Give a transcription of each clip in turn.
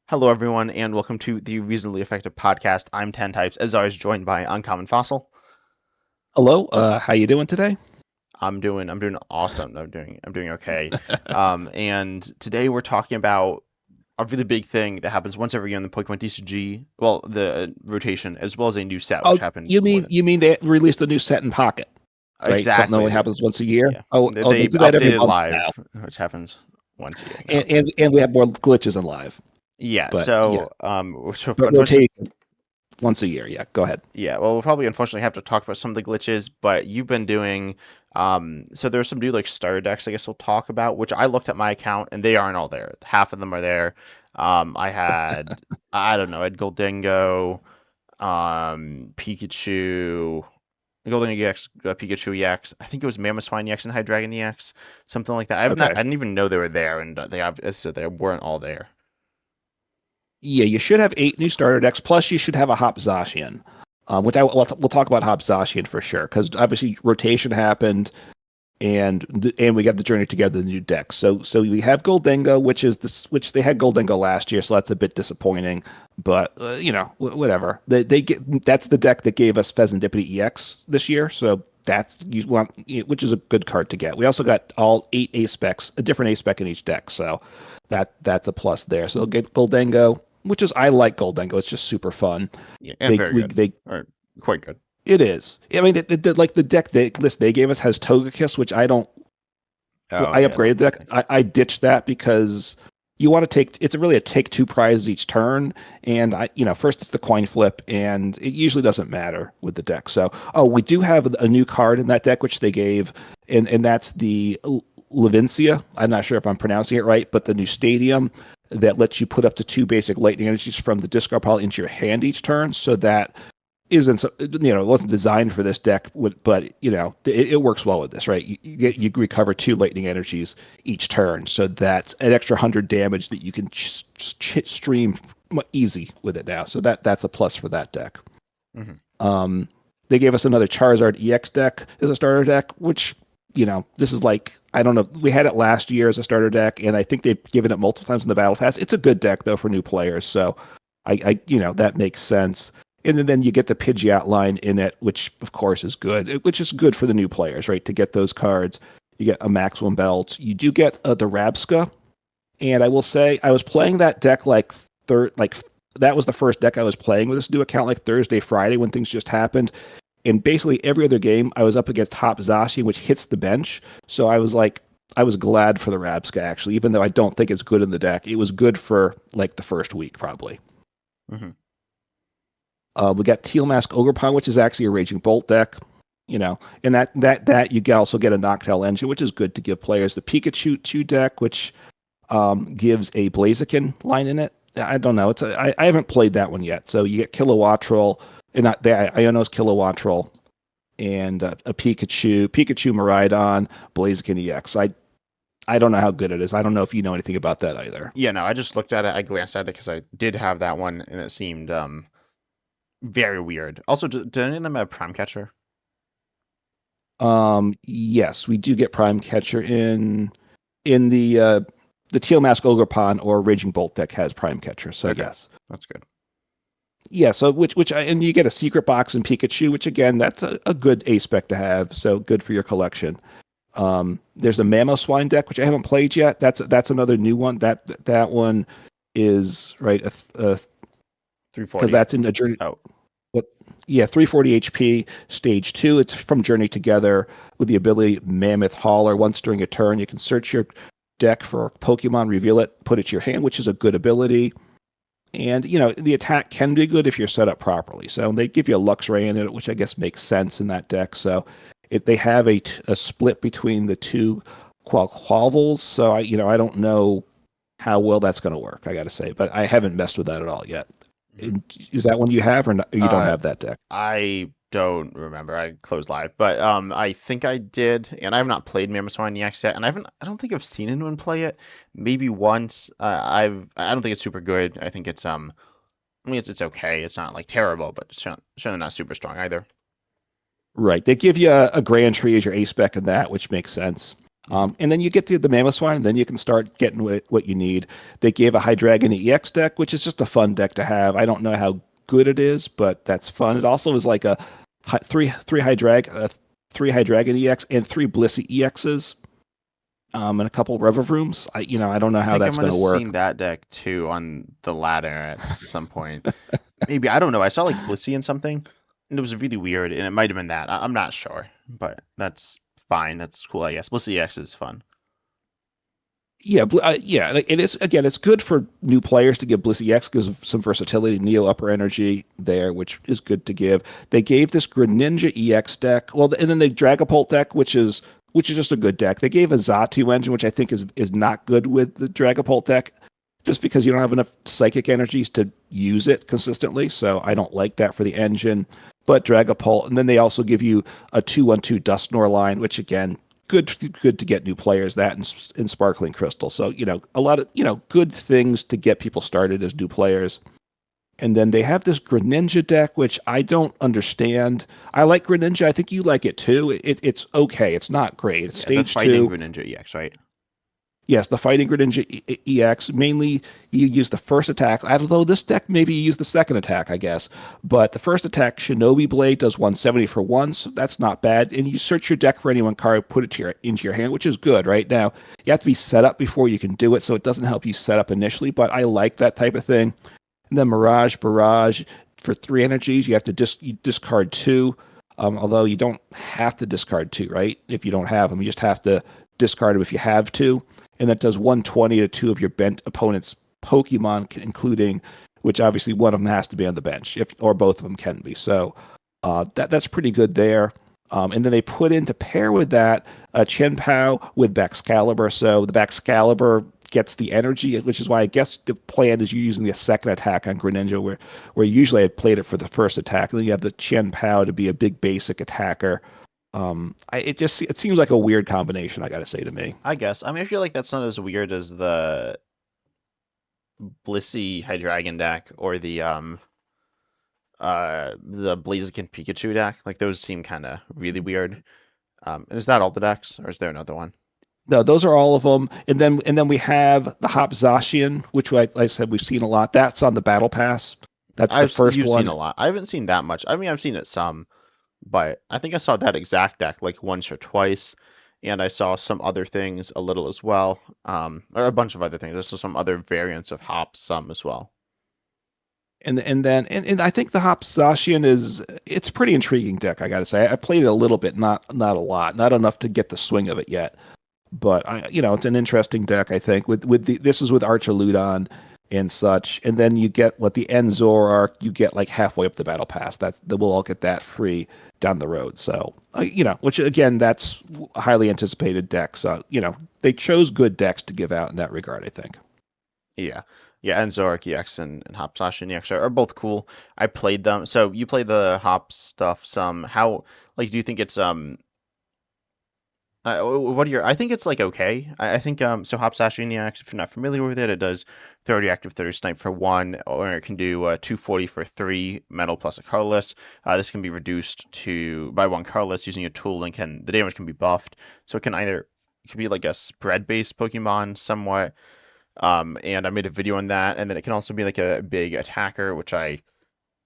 Hello, everyone, and welcome to the Reasonably Effective Podcast. I'm Ten Types, as always, joined by Uncommon Fossil. Hello, how you doing today? I'm doing awesome. I'm doing okay. And today we're talking about a really big thing that happens once every year in the Pokemon TCG. Well, the rotation, as well as a new set, which Oh, happens you more mean than you mean they released a new set in Pocket, right? Something that only exactly. happens once a year. Yeah, Oh, they they do that every updated month live, now, which happens once a year now. and we have more glitches in live. Yeah. But yes, So but unfortunately, rotation once a year. Yeah, go ahead. yeah, well, we'll probably unfortunately have to talk about some of the glitches, but you've been doing so there's some new like starter decks I guess we'll talk about, which I looked at my account and they aren't all there. Half of them are there. I had I don't know, I had Goldengo, Pikachu, Golden EX, Pikachu EX. I think it was Mamoswine EX and Hydreigon EX, something like that. Okay. I didn't even know they were there, and they obviously they weren't all there. Yeah, you should have 8 new starter decks. Plus, you should have a Hop Zacian, which we'll talk about Hop Zacian for sure, because obviously rotation happened, and we got the Journey Together, the new deck. So we have Goldengo, which they had Goldengo last year, so that's a bit disappointing. But whatever. They get that's the deck that gave us Pheasantipity EX this year, so that's you want, which is a good card to get. We also got all 8 A specs, a different A spec in each deck, so that's a plus there. So they'll get Goldengo, which is I like Goldengo. It's just super fun. Yeah, and They very we good, they or quite good. It is. I mean, like the deck list they gave us has Togekiss, which I don't. Oh I yeah, upgraded the deck. I ditched that because you want to take. It's really a take two prizes each turn, and first it's the coin flip, and it usually doesn't matter with the deck. So, we do have a new card in that deck which they gave, and that's the Levincia. I'm not sure if I'm pronouncing it right, but the new stadium that lets you put up to 2 basic lightning energies from the discard pile into your hand each turn, so that isn't it wasn't designed for this deck, but it works well with this, right? You recover 2 lightning energies each turn, so that's an extra 100 damage that you can stream easy with it now. So that's a plus for that deck. Hmm. Um, they gave us another Charizard EX deck as a starter deck, which this is like, I don't know. We had it last year as a starter deck, and I think they've given it multiple times in the Battle Pass. It's a good deck though for new players, so that makes sense. And then you get the Pidgeot line in it, which of course is good, which is good for the new players, right? To get those cards, you get a maximum belt. You do get the Rabska, and I will say I was playing that deck that was the first deck I was playing with this new account like Thursday, Friday when things just happened. And basically every other game I was up against Hop Zacian, which hits the bench. So I was glad for the Rabska actually, even though I don't think it's good in the deck. It was good for like the first week probably. Hmm. We got Teal Mask Ogerpon, which is actually a Raging Bolt deck, and that you also get a Noctowl Engine, which is good to give players. The Pikachu deck, which gives a Blaziken line in it. I don't know. I haven't played that one yet. So you get Kilowattrel, and not the Iono's Kilowattrel, and a Pikachu Miraidon, Blaziken EX. I don't know how good it is. I don't know if you know anything about that either. Yeah, no, I just looked at it. I glanced at it because I did have that one, and it seemed very weird. Also, do any of them have Prime Catcher? Yes, we do get Prime Catcher in the Teal Mask Ogerpon or Raging Bolt deck has Prime Catcher. So Okay, yes, that's good. yeah. So and you get a Secret Box in Pikachu, which again that's a good A spec to have. So good for your collection. There's a Mamoswine deck which I haven't played yet. That's another new one. That one is right because 340. that's in a journey. Oh, What? Yeah, 340 HP, stage 2. It's from Journey Together with the ability Mammoth Hauler. Once during a turn, you can search your deck for Pokemon, reveal it, put it to your hand, which is a good ability. And, the attack can be good if you're set up properly. So they give you a Luxray in it, which I guess makes sense in that deck. So they have a split between the two Quavels. So I don't know how well that's going to work, I got to say. But I haven't messed with that at all yet. mhm. Is that one you have, or, not, or you don't uh, have that deck? I don't remember. I closed live, but I think I did, and I have not played Mamoswine EX yet, and I don't think I've seen anyone play it. Maybe once. I don't think it's super good. I think I mean it's okay. It's not like terrible, but it's certainly not super strong either. Right. They give you a Grand Tree as your A spec in that, which makes sense. Hmm. And then you get to the Mamoswine, and then you can start getting what you need. They gave a High Dragon EX deck, which is just a fun deck to have. I don't know how good it is, but that's fun. It also is like a three High Drag, three High Dragon EX, and three Blissey EXs, and a couple Rev Rooms. I don't know I how think I that's might going have to work. seen that deck too on the ladder at some point. Maybe I don't know. I saw like Blissey and something, and it was really weird, and it might have been that. I'm not sure, but that's fine. That's cool, I guess. Blissey X is fun. Yeah, yeah, like, it is. Again, it's good for new players to give Blissey X because of some versatility, Neo Upper Energy there, which is good to give. They gave this Greninja EX deck, well, and then the Dragapult deck, which is just a good deck. They gave a Zatu engine, which I think is not good with the Dragapult deck, just because you don't have enough psychic energies to use it consistently. So I don't like that for the engine. But Dragapult, and then they also give you a 2/1/2 Dusknoir line, which again, good to get new players. That in Sparkling Crystal. So a lot of good things to get people started as new players. And then they have this Greninja deck, which I don't understand. I like Greninja. I think you like it too. It's okay. It's not great. It's Yeah, the stage Fighting two. Greninja EX, right? Yes, the Fighting Greninja EX. Mainly, you use the first attack. Although this deck maybe you use the second attack, I guess. But the first attack, Shinobi Blade, does 170 for one, so that's not bad. And you search your deck for any one card, put it into your hand, which is good. Right now, you have to be set up before you can do it, so it doesn't help you set up initially. But I like that type of thing. And then Mirage Barrage for three energies, you have to you discard two. Although you don't have to discard two, right? If you don't have them, you just have to discard them if you have two. And that does 120 to two of your bent opponent's Pokemon, including, which obviously one of them has to be on the bench, or both of them can be. So that's pretty good there. And then they put in to pair with that Chen Pao with Baxcalibur. So the Baxcalibur gets the energy, which is why I guess the plan is you're using the second attack on Greninja, where usually I played it for the first attack. And then you have the Chen Pao to be a big basic attacker. It seems like a weird combination, I got to say to me. I guess. I mean, I feel like that's not as weird as the Blissey Hydreigon deck or the Blaziken Pikachu deck. Like those seem kind of really weird. And is that all the decks, or is there another one? No, those are all of them. And then we have the Hop Zacian, which like I said we've seen a lot. That's on the Battle Pass. That's the first You've seen one. a lot. I haven't seen that much. I mean, I've seen it some, but I think I saw that exact deck like once or twice, and I saw some other things a little as well. Or a bunch of other things. There's some other variants of hops, some as well. And I think the Hop Zacian it's a pretty intriguing deck, I gotta say. I played it a little bit, not a lot, not enough to get the swing of it yet. But it's an interesting deck, I think. This is with Archaludon and such, and then you get what the End Zoroark, you get like halfway up the battle pass. That we'll all get that free down the road. So which again, that's a highly anticipated deck. So they chose good decks to give out in that regard, I think. Yeah. Yeah, and Zoroark EX and Hop Slash and EX are both cool. I played them. So you play the Hop stuff some. How like do you think it's what are your? I think it's like okay. I think so. Hop Slash and EX, if you're not familiar with it, it does 30 active, 30 snipe for one, or it can do 240 for three metal plus a colorless. This can be reduced to by one colorless using a tool, and can the damage can be buffed. So it can be like a spread based Pokemon somewhat. And I made a video on that, and then it can also be like a big attacker, which I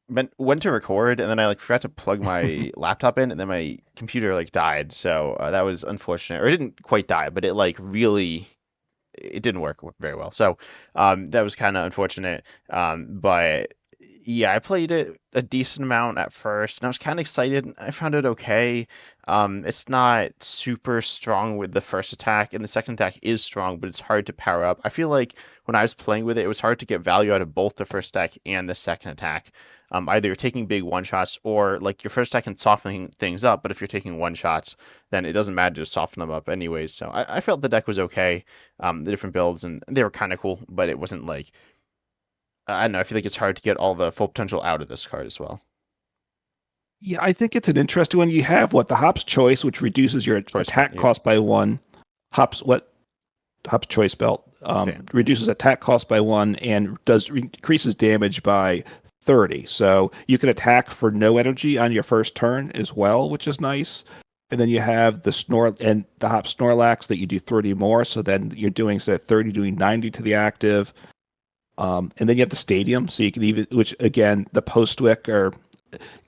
went to record, and then I like forgot to plug my laptop in, and then my computer like died. So that was unfortunate, or it didn't quite die, but it like really it didn't work very well. So that was kind of unfortunate. But yeah, I played it a decent amount at first, and I was kind of excited. I found it okay. It's not super strong with the first attack, and the second attack is strong, but it's hard to power up. I feel like when I was playing with it, it was hard to get value out of both the first attack and the second attack. Either you're taking big one shots, or like your first attack can soften things up, but if you're taking one shots, then it doesn't matter to soften them up anyways. So I felt the deck was okay, the different builds, and they were kind of cool, but it wasn't like I don't know. I feel like it's hard to get all the full potential out of this card as well. Yeah, I think it's an interesting one. You have the Hop's Choice, which reduces your Choice belt, attack yeah. cost by one. Hop's Choice Belt Okay. reduces attack cost by one and increases damage by 30. So you can attack for no energy on your first turn as well, which is nice. And then you have the snore and the hop Snorlax that you do 30 more. So then you're doing, instead of 30, doing 90 to the active. And then you have the stadium. So you can even, which again, the Postwick or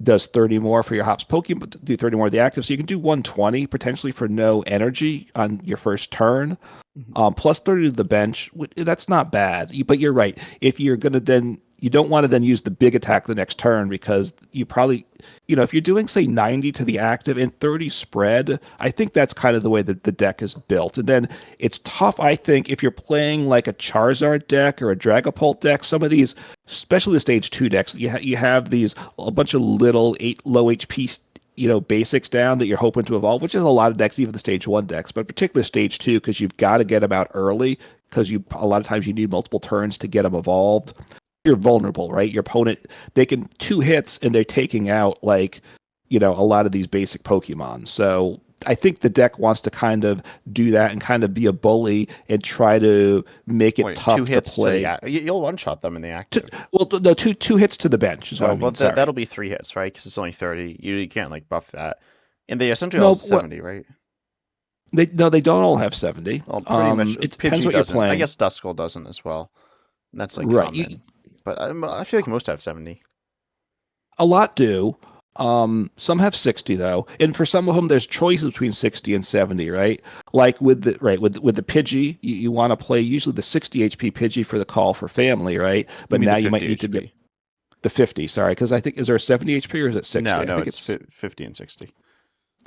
does 30 more for your hops Pokemon, but do 30 more of the active. So you can do 120 potentially for no energy on your first turn. Mhm. Plus 30 to the bench. That's not bad. But you're right. If you're going to then, you don't want to then use the big attack the next turn because you probably, if you're doing, say, 90 to the active and 30 spread, I think that's kind of the way that the deck is built. And then it's tough, I think, if you're playing like a Charizard deck or a Dragapult deck, some of these, especially the stage 2 decks, you have these, a bunch of little low HP basics down that you're hoping to evolve, which is a lot of decks, even the stage 1 decks, but particularly stage 2, because you've got to get them out early, because a lot of times you need multiple turns to get them evolved. You're vulnerable, right? Your opponent, they can 2 hits and they're taking out like, a lot of these basic Pokemon. So I think the deck wants to kind of do that and kind of be a bully and try to make it Wait, two tough to hits to the play. you'll one shot them in the active. Well, no, two hits to the bench is what I Oh, well, mean. Sorry. that'll be 3 hits, right? Because it's only 30. You can't like buff that. And they essentially all No, have 70, right? they don't all have 70. Well, pretty much. It depends Pidgey what you're doesn't. I playing. guess Duskull doesn't as well. And that's like Right. common. But I feel like most have 70. A lot do. Some have 60 though, and for some of them, there's choices between 60 and 70. Right, like with the Pidgey, you want to play usually the 60 HP Pidgey for the call for family, right? You But mean the now you might 50 need to get HP? the 50. Sorry, because I think, is there a 70 HP or is it No, 60? I no, think it's it's 50 and 60.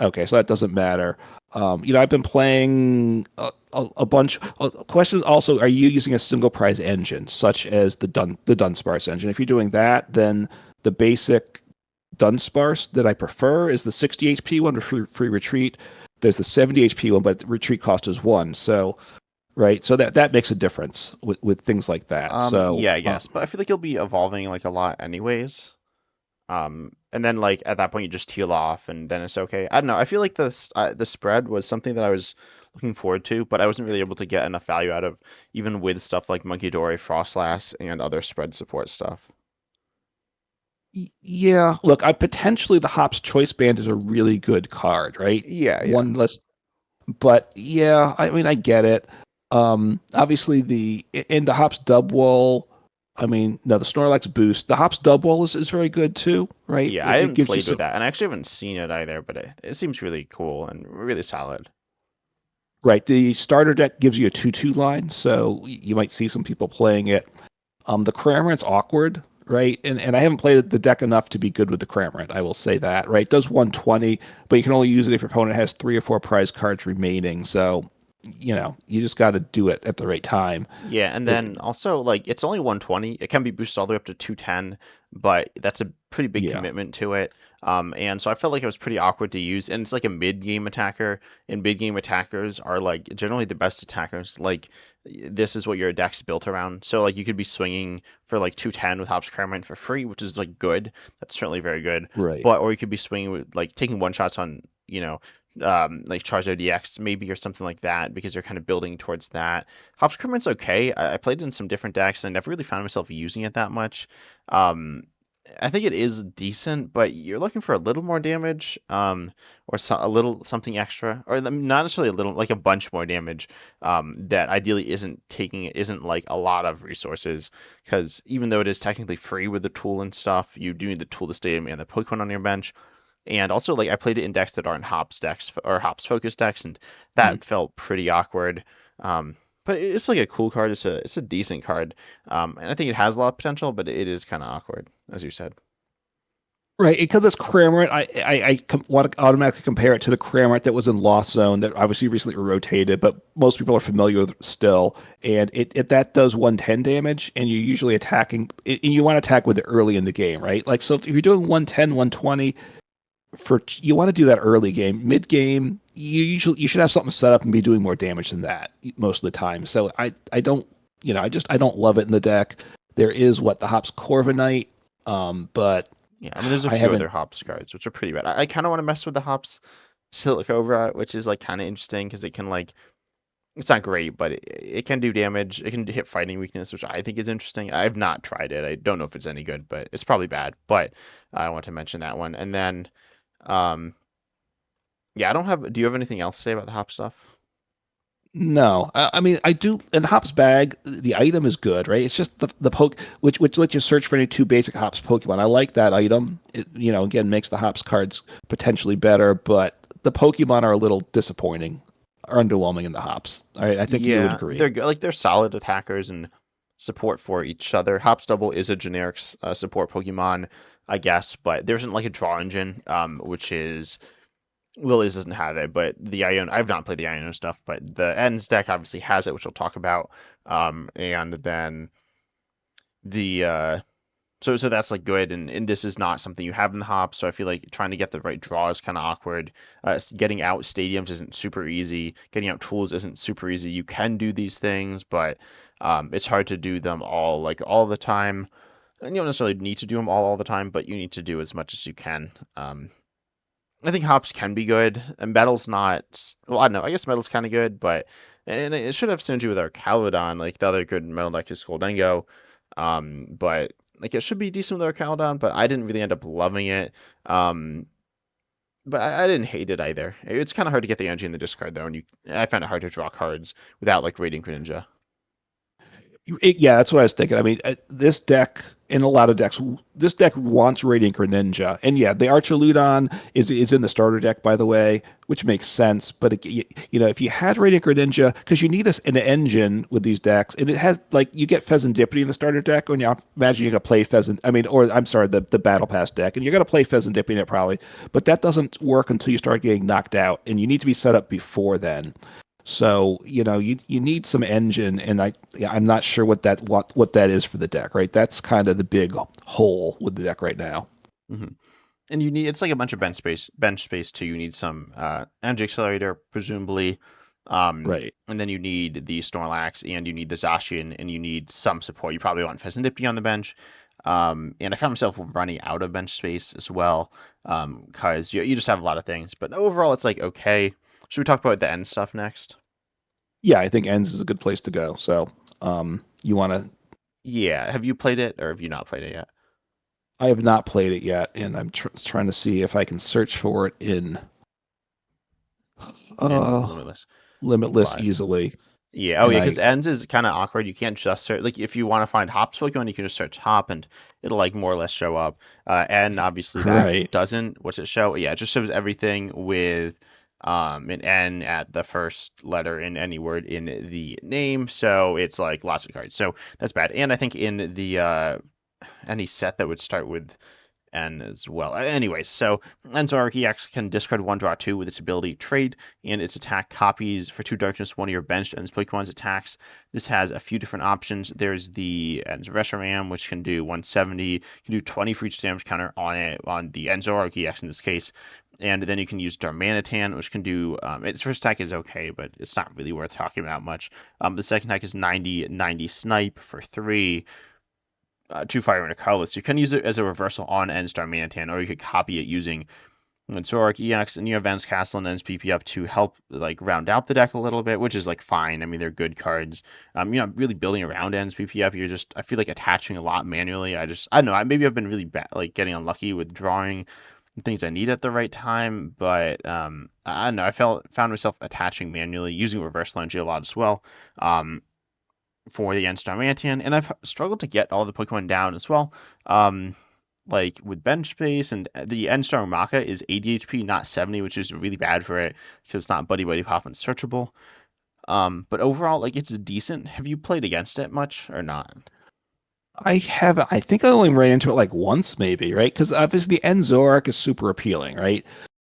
okay, so that doesn't matter. I've been playing a bunch. Question also: are you using a single prize engine, such as the Dunsparce engine? If you're doing that, then the basic Dunsparce that I prefer is the 60 HP one with free retreat. There's the 70 HP one, but the retreat cost is 1. So, right. So that makes a difference with things like that. So, Yeah, I guess. But I feel like you'll be evolving like a lot anyways. And then like at that point you just heal off and then it's okay. I don't know. I feel like the spread was something that I was looking forward to, but I wasn't really able to get enough value out of even with stuff like Monkey Dory, Frostlass, and other spread support stuff. yeah, look, I potentially the Hops Choice Band is a really good card, right? Yeah, yeah. One less, but yeah, I mean, I get it. Obviously in the Hops Dub Wall, I mean, no, the Snorlax boost, the Hops Dub Wall is very good too, right? Yeah, I It haven't gives you played with some. that, and I actually haven't seen it either, but it seems really cool and really solid. Right. The starter deck gives you a 2/2 line, so you might see some people playing it. The Cramorant's awkward, right? And I haven't played the deck enough to be good with the Cramorant, I will say that, right? It does 120, but you can only use it if your opponent has 3 or 4 prize cards remaining. So, you just got to do it at the right time. Yeah, and It- then also like it's only 120. It can be boosted all the way up to 210, but that's a pretty big yeah, commitment to it. And so I felt like it was pretty awkward to use, and it's like a mid-game attacker, and mid-game attackers are like generally the best attackers. Like this is what your deck's built around. So like you could be swinging for like 210 with Hops Carmine for free, which is like good. That's certainly very good. right. But or you could be swinging with like taking one shots on, like Charizard DX maybe or something like that because you're kind of building towards that. Hopscrimment's okay. I played it in some different decks and I never really found myself using it that much. Um, I think it is decent, but you're looking for a little more damage, or a little something extra, or not necessarily a little, like a bunch more damage, that ideally isn't like a lot of resources, because even though it is technically free with the tool and stuff, you do need the tool to stay and the Pokemon on your bench. And also, like I played it in decks that aren't hops decks or hops focused decks, and Mhm. that felt pretty awkward. But it's like a cool card. It's a decent card, and I think it has a lot of potential, but it is kind of awkward, as you said. Right, because it's Cramorant, want to automatically compare it to the Cramorant that was in Lost Zone that obviously recently rotated, but most people are familiar with still. And it that does 110 damage, and you're usually attacking, and you want to attack with it early in the game, right? Like, so if you're doing 110, 120, you want to do that early game. Mid game, you should have something set up and be doing more damage than that most of the time. So I don't, I don't love it in the deck. There is what the Hops Corviknight, but Yeah, I mean, there's a I few other haven't. hops cards which are pretty bad. I kind of want to mess with the hops Silicobra, which is like kind of interesting because it can like it's not great, but it can do damage. It can hit fighting weakness, which I think is interesting. I've not tried it. I don't know if it's any good, but it's probably bad. But I want to mention that one. And then um, Yeah, I don't have. Do you have anything else to say about the hop stuff? No, I mean I do. In Hop's bag, the item is good, right? It's just the poke, which lets you search for any two basic Hops Pokemon. I like that item. It, again makes the Hops cards potentially better, but the Pokemon are a little disappointing or underwhelming in the Hops. I think you would Yeah, agree. they're good. Like they're solid attackers and support for each other. Hopstubble is a generic support Pokemon, I guess, but there isn't like a draw engine, which is Lilies doesn't have it, but the Iono, I've not played the Iono stuff, but the Ends deck obviously has it, which we'll talk about. And then the so that's like good, and this is not something you have in the hop, so I feel like trying to get the right draw is kind of awkward. Getting out stadiums isn't super easy. Getting out tools isn't super easy. You can do these things, but it's hard to do them all like all the time. And you don't necessarily need to do them all the time, but you need to do as much as you can. I think hops can be good, and metal's not. Well, I don't know. I guess metal's kind of good, but and it should have synergy with our Caledon. Like the other good metal deck is Goldengo, but like it should be decent with our Caledon. But I didn't really end up loving it. Um, but I didn't hate it either. It's kind of hard to get the energy in the discard though, and I found it hard to draw cards without like Radiant Greninja. Yeah, that's what I was thinking. I mean, this deck, in a lot of decks, this deck wants Radiant Greninja, and yeah, the Archaludon is in the starter deck, by the way, which makes sense. But if you had Radiant Greninja, because you need an engine with these decks, and it has like you get Pheasantipity in the starter deck, when you imagine you're gonna play Pheasant. I mean, or I'm sorry, the Battle Pass deck, and you're gonna play Pheasantipity in it probably, but that doesn't work until you start getting knocked out, and you need to be set up before then. So, you need some engine, and I'm not sure what that is for the deck, right? That's kind of the big hole with the deck right now. hmm And you need it's like a bunch of bench space too. You need some energy accelerator, presumably. Right. And then you need the Snorlax and you need the Zacian and you need some support. You probably want Fezandipiti on the bench. And I found myself running out of bench space as well. Because you just have a lot of things. But overall it's like okay. Should we talk about the end stuff next? Yeah, I think ends is a good place to go. So, you want to? Yeah. Have you played it or have you not played it yet? I have not played it yet, and I'm trying to see if I can search for it in In uh Limitless. Limitless But easily. yeah, oh And yeah, I because ends is kind of awkward. You can't just search like if you want to find hops Pokemon, you can just search hop and it'll like more or less show up. And obviously that right. doesn't. What's it show? Yeah, it just shows everything with an N at the first letter in any word in the name. So it's like lots of cards. So that's bad. And I think in the any set that would start with N as well. Anyways, so Enzark EX can discard one, draw two with its ability trade, and its attack copies for two darkness one of your benched Ends Pokemon's attacks. This has a few different options. There's the Ends Reshiram, which can do 170, can do 20 for each damage counter on it, on the Enzark EX in this case. And then you can use Darmanitan, which can do its first attack is okay, but it's not really worth talking about much. The second attack is 90 Snipe for three, two fire and a colorless. You can use it as a reversal on End Star Mantan, or you could copy it using Zoroark EX and you have Vance Castle and NSPP up to help like round out the deck a little bit, which is like fine. I mean, they're good cards. You're not really building around NSPP up. You're just I feel like attaching a lot manually. I don't know. Maybe I've been really bad, like getting unlucky with drawing things I need at the right time, but I don't know. Found myself attaching manually, using reversal energy a lot as well. For the N-Star Mantian, and I've struggled to get all the Pokemon down as well. Like with bench space, and the N-Star Maka is 80 HP, not 70, which is really bad for it because it's not Buddy Buddy Pop and searchable. But overall, like it's decent. Have you played against it much or not? I haven't. I think I only ran into it like once, maybe, right? Because obviously the Enzork is super appealing, right?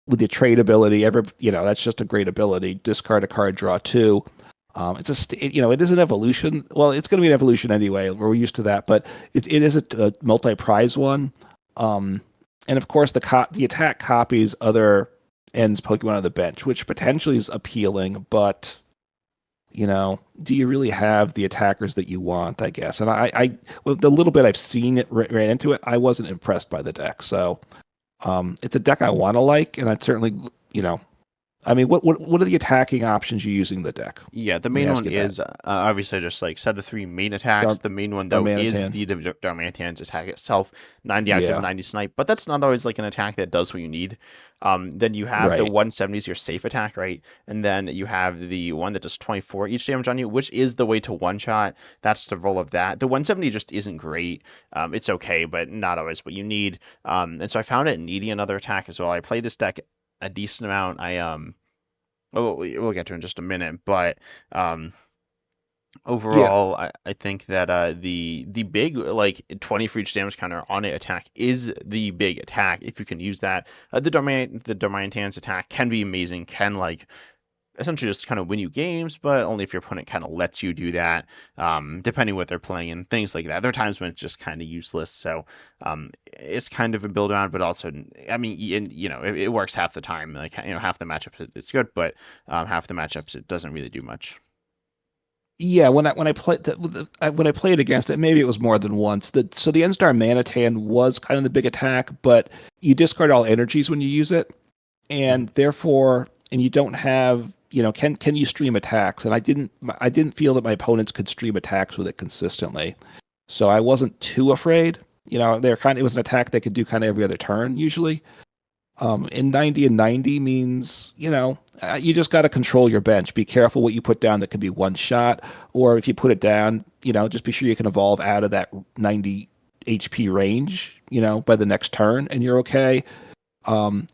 With the trade ability, that's just a great ability. Discard a card, draw two. It is an evolution. Well, it's going to be an evolution anyway. We're used to that, but it is a multi-prize one. Um, and of course, the attack copies other ends Pokemon on the bench, which potentially is appealing, but do you really have the attackers that you want, I guess? And with the little bit I've seen it ran into it, I wasn't impressed by the deck. So, it's a deck I want to like, and I'd certainly, you know, I mean, what are the attacking options you're using the deck? Yeah, the Let me main ask one you that. is obviously I just like said the three main attacks. Dar The main one though is Darmanitan. the Darmanitan's attack itself, 90 active, Yeah, 90 snipe, but that's not always like an attack that does what you need. Then you have the right. 170 is your safe attack, right? And then you have the one that does 24 each damage on you, which is the way to one shot. That's the role of that. The 170 just isn't great. It's okay, but not always what you need. And so I found it needing another attack as well. I played this deck a decent amount. Well, we'll get to it in just a minute, but um, Yeah, overall, I think that the big like 20 for each damage counter on an attack is the big attack if you can use that. The Darmanitan's attack can be amazing, can like essentially just kind of win you games, but only if your opponent kind of lets you do that, depending what they're playing and things like that. There are times when it's just kind of useless, so it's kind of a build around, but also, I mean, it works half the time. Like half the matchups it's good, but half the matchups it doesn't really do much. yeah. When I played against it, maybe it was more than once. So the Enstar Manitan was kind of the big attack, but you discard all energies when you use it, Mhm. and therefore, and you don't have, can you stream attacks? And I didn't feel that my opponents could stream attacks with it consistently, so I wasn't too afraid. It was an attack they could do kind of every other turn usually. In 90 and 90 means, you just got to control your bench. Be careful what you put down that could be one shot, or if you put it down, just be sure you can evolve out of that 90 HP range, by the next turn, and you're okay.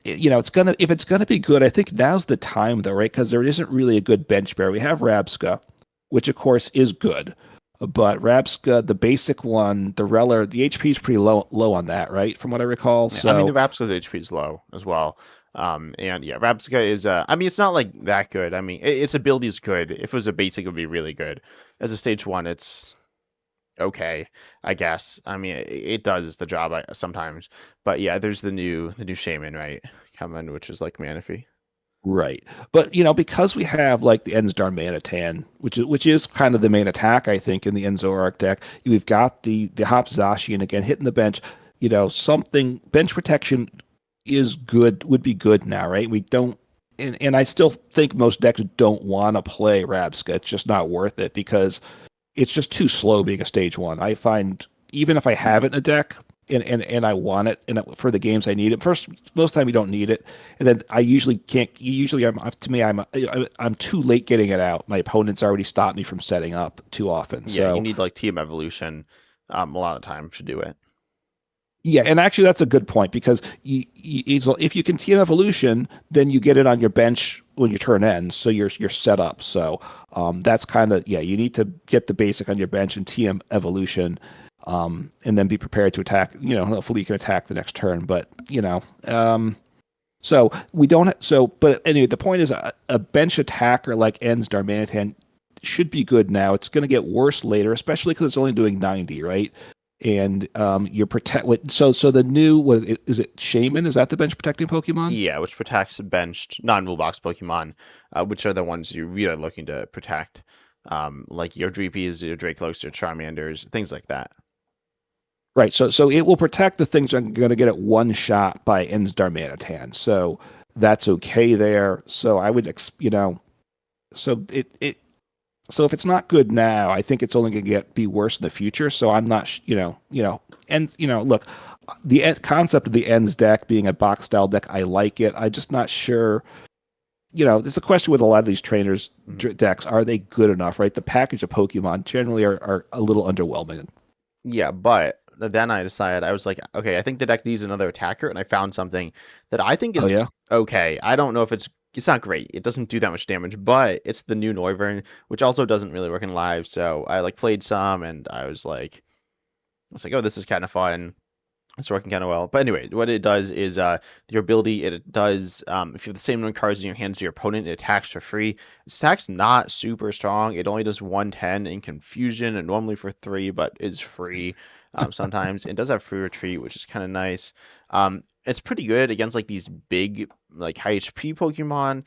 If it's gonna be good, I think now's the time though, right? Because there isn't really a good bench bear. We have Rabska, which of course is good, but Rabska, the basic one, the Reller, the HP is pretty low on that, right? From what I recall. Yeah, I mean the So Rapska's HP is low as well. And yeah, Rapska is I mean it's not like that good. I mean its ability is good. If it was a basic, it would be really good. As a stage one, it's okay, I guess. I mean it does the job sometimes. But yeah, there's the new Shaman, right? Coming, which is like Manaphy. right. But because we have like the Ensdar Manitan, which is kind of the main attack, I think, in the Enzorark deck, we've got the Hop Zacian again hitting the bench. Something bench protection is good, would be good now, right? We don't and I still think most decks don't want to play Rabska. It's just not worth it because it's just too slow being a stage one. I find even if I have it in a deck and I want it and for the games I need it. First, most of the time you don't need it, and then I usually can't. Usually, I'm too late getting it out. My opponents already stopped me from setting up too often. Yeah, you So need like Team Evolution a lot of time to do it. yeah, and actually that's a good point because if you can TM Evolution, then you get it on your bench when your turn ends, so you're set up. So that's kind of yeah. You need to get the basic on your bench and TM Evolution, and then be prepared to attack. Hopefully you can attack the next turn. But so we don't. But anyway, the point is a bench attacker like Ends Darmanitan should be good now. It's going to get worse later, especially because it's only doing 90, right? And you're protect. So the new what is it? Shaman, is that the bench protecting Pokemon? Yeah, which protects benched non-rule box Pokemon, which are the ones you're really looking to protect. Like your Dreepies, your Drakeloaks, your Charmanders, things like that. Right. So it will protect the things that are going to get it one shot by Ends Darmanitan. So that's okay there. So I would so so if it's not good now, I think it's only going to be worse in the future. So I'm not, and look, the concept of the ends deck being a box style deck, I like it. I'm just not sure. There's a question with a lot of these trainers Mhm. decks: are they good enough? Right, the package of Pokemon generally are a little underwhelming. Yeah, but then I decided I was like, okay, I think the deck needs another attacker, and I found something that I think Oh is yeah, okay. I don't know if it's not great. It doesn't do that much damage, but it's the new Noivern, which also doesn't really work in live. So I like played some, and I was like, oh, this is kind of fun. It's working kind of well. But anyway, what it does is your ability, it does, if you have the same number of cards in your hands as your opponent, it attacks for free. Its attack's not super strong. It only does 110 in confusion and normally for 3, but is free sometimes. It does have free retreat, which is kind of nice. It's pretty good against like these big, like high HP Pokemon,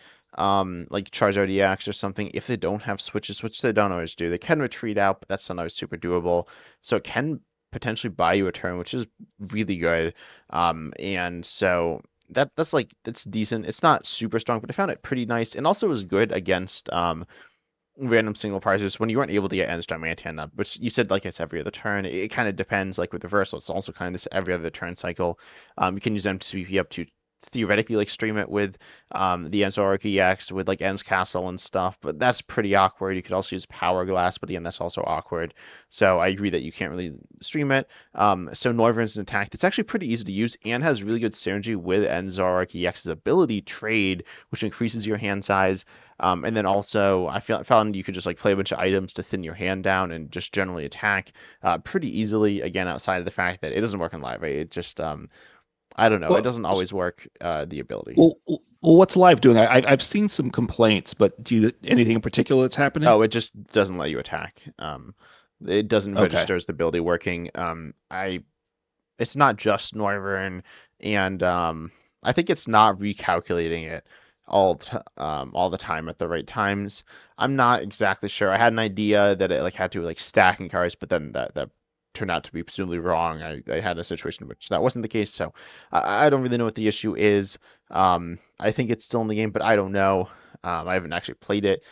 like Charizard EX or something. If they don't have switches, which they don't always do, they can retreat out, but that's not always super doable. So it can potentially buy you a turn, which is really good. And so that's like that's decent. It's not super strong, but I found it pretty nice, and also was good against random single prizes when you weren't able to get Endstar Mantan up, which you said like it's every other turn. It kind of depends. Like with reversal, it's also kind of this every other turn cycle. You can use MTCP up to theoretically like stream it with the Enzoric EX with like Ends Castle and stuff, but that's pretty awkward. You could also use Power Glass, but again, that's also awkward. So I agree that you can't really stream it. So Noivern's an attack that's actually pretty easy to use and has really good synergy with Enzoric EX's ability trade, which increases your hand size. And then also, found you could just like play a bunch of items to thin your hand down and just generally attack pretty easily. Again, outside of the fact that it doesn't work in live, right? It just I don't know. It Well, doesn't always work. The ability. what's Live doing? I've seen some complaints, but do you anything in particular that's happening? Oh, it just doesn't let you attack. It doesn't Okay. register as the ability working. It's not just Noivern, and I think it's not recalculating it all the time at the right times. I'm not exactly sure. I had an idea that it like had to like stack in cards, but then that turned out to be presumably wrong. I had a situation in which that wasn't the case, so I don't really know what the issue is. I think it's still in the game, but I don't know. I haven't actually played it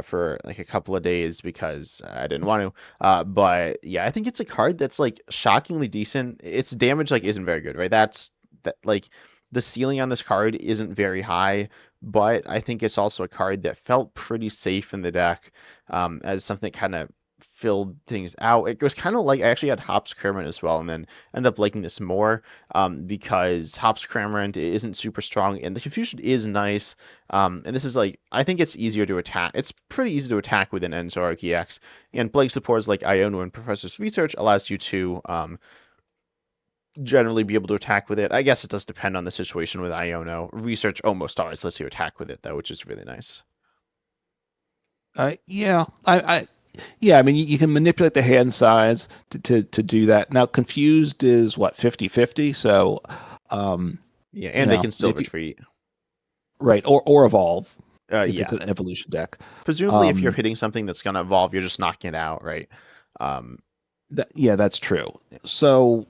for like a couple of days because I didn't want to. But yeah, I think it's a card that's like shockingly decent. Its damage like isn't very good, right? That's that like the ceiling on this card isn't very high, but I think it's also a card that felt pretty safe in the deck as something that kind of filled things out. It was kind of like I actually had Hops Cramorant as well, and then ended up liking this more because Hops Cramorant isn't super strong, and the confusion is nice. And this is like I think it's easier to attack. It's pretty easy to attack with an Enzoric EX, and Blake supports like Iono and Professor's Research allows you to generally be able to attack with it. I guess it does depend on the situation with Iono. Research almost always lets you attack with it though, which is really nice. Yeah, yeah. I mean, you can manipulate the hand size to do that. Now, confused is what 50/50. So, um, Yeah, and they can still if you retreat. right or evolve if it's Yeah. an evolution deck. Presumably, if you're Um, hitting something that's gonna evolve, you're just knocking it out, right? Um, yeah, that's true. So,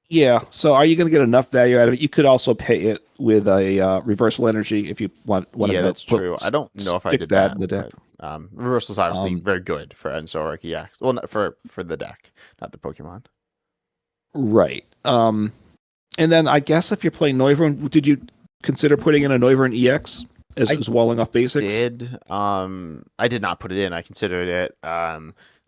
yeah. So, are you going to get enough value out of it? You could also pay it with a reversal energy if you want to yeah, go that's true. I don't know if I stick did that that, in the deck. but reversal is obviously Um, very good for Enzoric. Yeah, well, not for the deck, not the Pokemon. right. And then I guess if you're playing Noivern, did you consider putting in a Noivern EX I as walling off basics? did. I did not put it in. I considered it.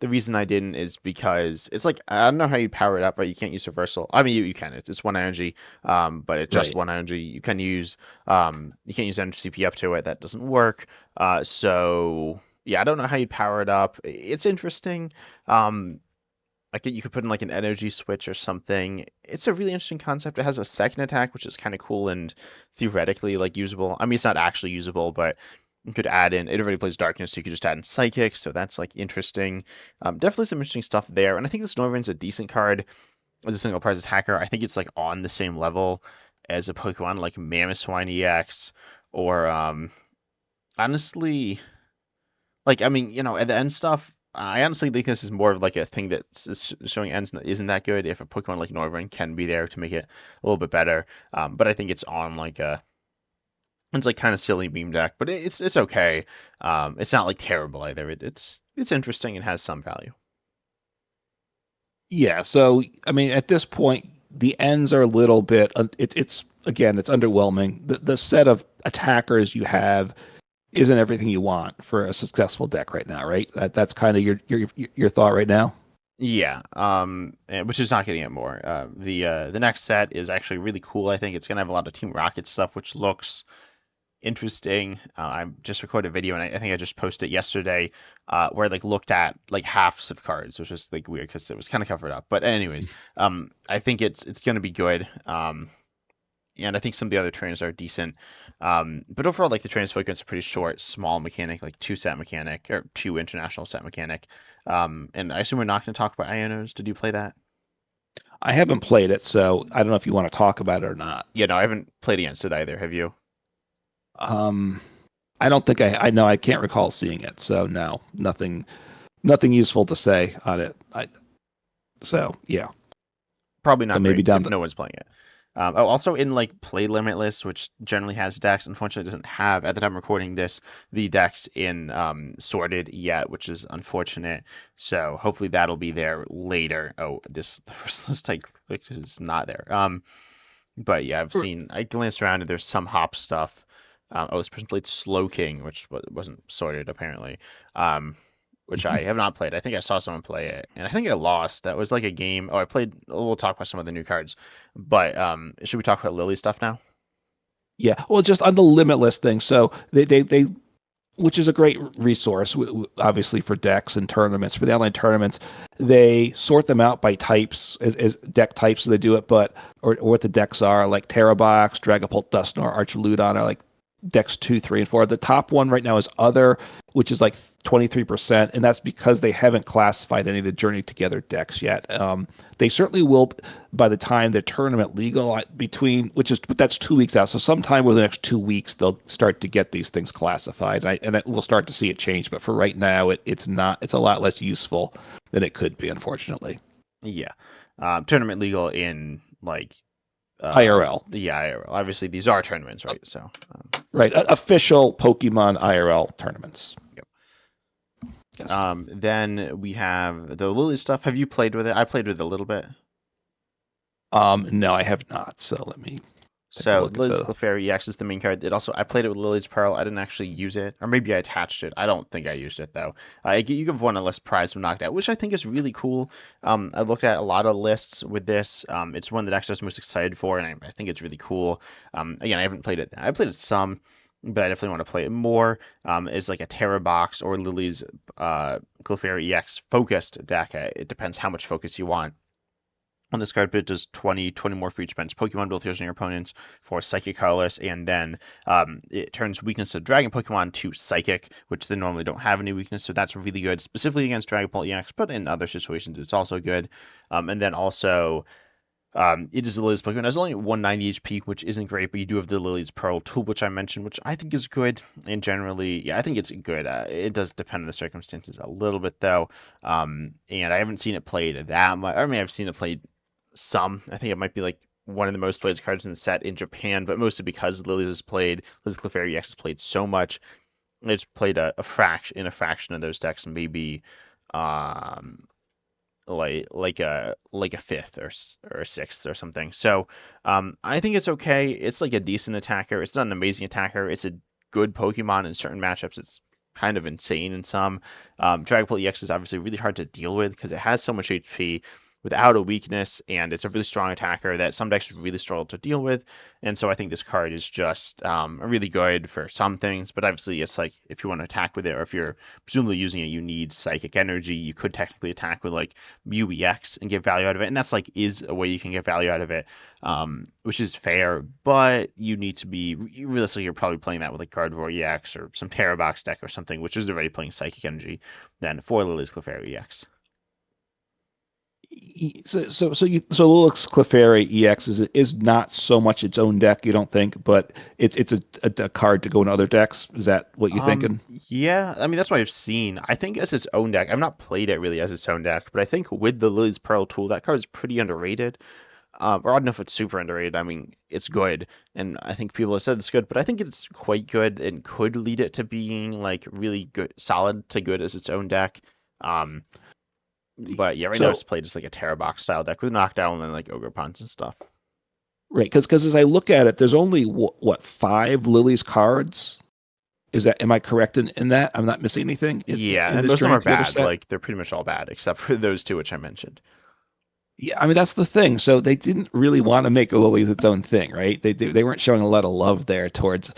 The reason I didn't is because it's like I don't know how you power it up, but you can't use reversal. I mean, you can. It's one energy. But it's just Right. one energy. You can't use MCP up to it. That doesn't work. So yeah, I don't know how you power it up. It's interesting. Um, like you could put in like an energy switch or something. It's a really interesting concept. It has a second attack, which is kind of cool and theoretically like usable. I mean, it's not actually usable, but you could add in. It already plays darkness, so you could just add in psychic. So that's like interesting. Definitely some interesting stuff there. And I think this Norvin's a decent card as a single prize attacker. I think it's like on the same level as a Pokemon like Mamoswine EX or honestly like, I mean, at the end stuff, I honestly think this is more of like a thing that's showing ends isn't that good. If a Pokemon like Norvern can be there to make it a little bit better, but I think it's on like it's like kind of silly beam deck, but it's okay. It's not like terrible either. It's interesting and has some value. Yeah. So I mean, at this point, the ends are a little bit. It's again, it's underwhelming. The set of attackers you have isn't everything you want for a successful deck right now, right? That's kind of your thought right now. Yeah, which is not getting it more. The next set is actually really cool. I think it's gonna have a lot of Team Rocket stuff, which looks interesting. I just recorded a video and I think I just posted it yesterday, where I like looked at like halves of cards, which was like weird because it was kind of covered up. But anyways, I think it's gonna be good. And I think some of the other trainers are decent. But overall, like the trainers focus a pretty short, small mechanic, like two set mechanic or two international set mechanic. And I assume we're not going to talk about Ionos. Did you play that? I haven't played it, so I don't know if you want to talk about it or not. Yeah, no, I haven't played against it either. Have you? Um, I don't think I know. I can't recall seeing it, so no, nothing useful to say on it. So yeah, Probably so not maybe great down if the no one's playing it. Also in like Play Limitless, which generally has decks, unfortunately doesn't have at the time recording this the decks in sorted yet, which is unfortunate. So hopefully that'll be there later. Oh, this the first list I clicked is not there. But yeah, I glanced around and there's some hop stuff. Oh, this person played Slow King, which wasn't sorted apparently. Um, which I have not played. I think I saw someone play it, and I think I lost. That was like a game. Oh, I played. We'll talk about some of the new cards, but should we talk about Lily stuff now? Yeah, well, just on the limitless thing. So they which is a great resource, obviously for decks and tournaments. For the online tournaments, they sort them out by types, as deck types. So they do it, but or what the decks are, like Terrabox, Dragapult, Dusknoir, Archaludon are like decks 2, 3, and 4. The top one right now is Other, which is like 23%, and that's because they haven't classified any of the Journey Together decks yet. They certainly will by the time the tournament legal between, which is, but that's 2 weeks out. So sometime within the next 2 weeks, they'll start to get these things classified, we'll start to see it change. But for right now, it's not. It's a lot less useful than it could be, unfortunately. Yeah, tournament legal in like IRL, yeah, IRL. Obviously these are tournaments, right? So right? Official Pokemon IRL tournaments. yep. Yes. Then we have the Lily stuff. Have you played with it? I played with it a little bit. No, I have not. So let me take a So look at Lily's the. Clefairy EX is the main card. It also I played it with Lily's Pearl. I didn't actually use it, or maybe I attached it. I don't think I used it though. You have won a list prize when knocked out, which I think is really cool. I looked at a lot of lists with this. It's one that actually I was most excited for, and I think it's really cool. Again, I haven't played it. I played it some, but I definitely want to play it more. It's like a Terra box or Lily's Clefairy EX focused deck. It depends how much focus you want. On this card, but it does 20 more for each bench Pokemon, both yours and your opponents, for Psychic Colorless, and then it turns weakness of Dragon Pokemon to Psychic, which they normally don't have any weakness, so that's really good, specifically against Dragon Ball EX, but in other situations it's also good. And then also, it is the Lily's Pokemon. It has only 190 HP, which isn't great, but you do have the Lily's Pearl tool, which I mentioned, which I think is good. And generally, yeah, I think it's good. It does depend on the circumstances a little bit, though. And I haven't seen it played that much. I mean, I've seen it played some. I think it might be like one of the most played cards in the set in Japan, but mostly because Lily's Clefairy X has played so much. It's played a fraction of those decks, maybe um like a fifth or a sixth or something. So I think it's okay. It's like a decent attacker. It's not an amazing attacker. It's a good Pokemon in certain matchups. It's kind of insane in some. Dragapult EX is obviously really hard to deal with because it has so much HP without a weakness, and it's a really strong attacker that some decks really struggle to deal with. And so I think this card is just really good for some things, but obviously it's like if you want to attack with it, or if you're presumably using it, you need Psychic Energy. You could technically attack with like UEX and get value out of it, and that's like is a way you can get value out of it, which is fair. But you need to be realistically, you're probably playing that with like Gardevoir EX or some Terra Box deck or something, which is already playing Psychic Energy. Then for Lily's Clefairy EX. So Lilith's Clefairy EX is not so much its own deck, you don't think, but it's a card to go in other decks. Is that what you're thinking? Yeah, I mean that's what I've seen. I think as its own deck, I've not played it really as its own deck, but I think with the Lily's Pearl tool, that card is pretty underrated. Or I don't know if it's super underrated. I mean, it's good, and I think people have said it's good, but I think it's quite good and could lead it to being like really good, solid to good as its own deck. Um, but yeah, right now it's So played as like a Terra Box style deck with knockdown and like Ogre Punch and stuff. right, because as I look at it, there's only what 5 Lily's cards. Is that am I correct in that? I'm not missing anything Yeah, in and this most of them Journey are Together bad. set. Like they're pretty much all bad except for those two which I mentioned. Yeah, I mean that's the thing. So they didn't really want to make lilies its own thing, right? They weren't showing a lot of love there towards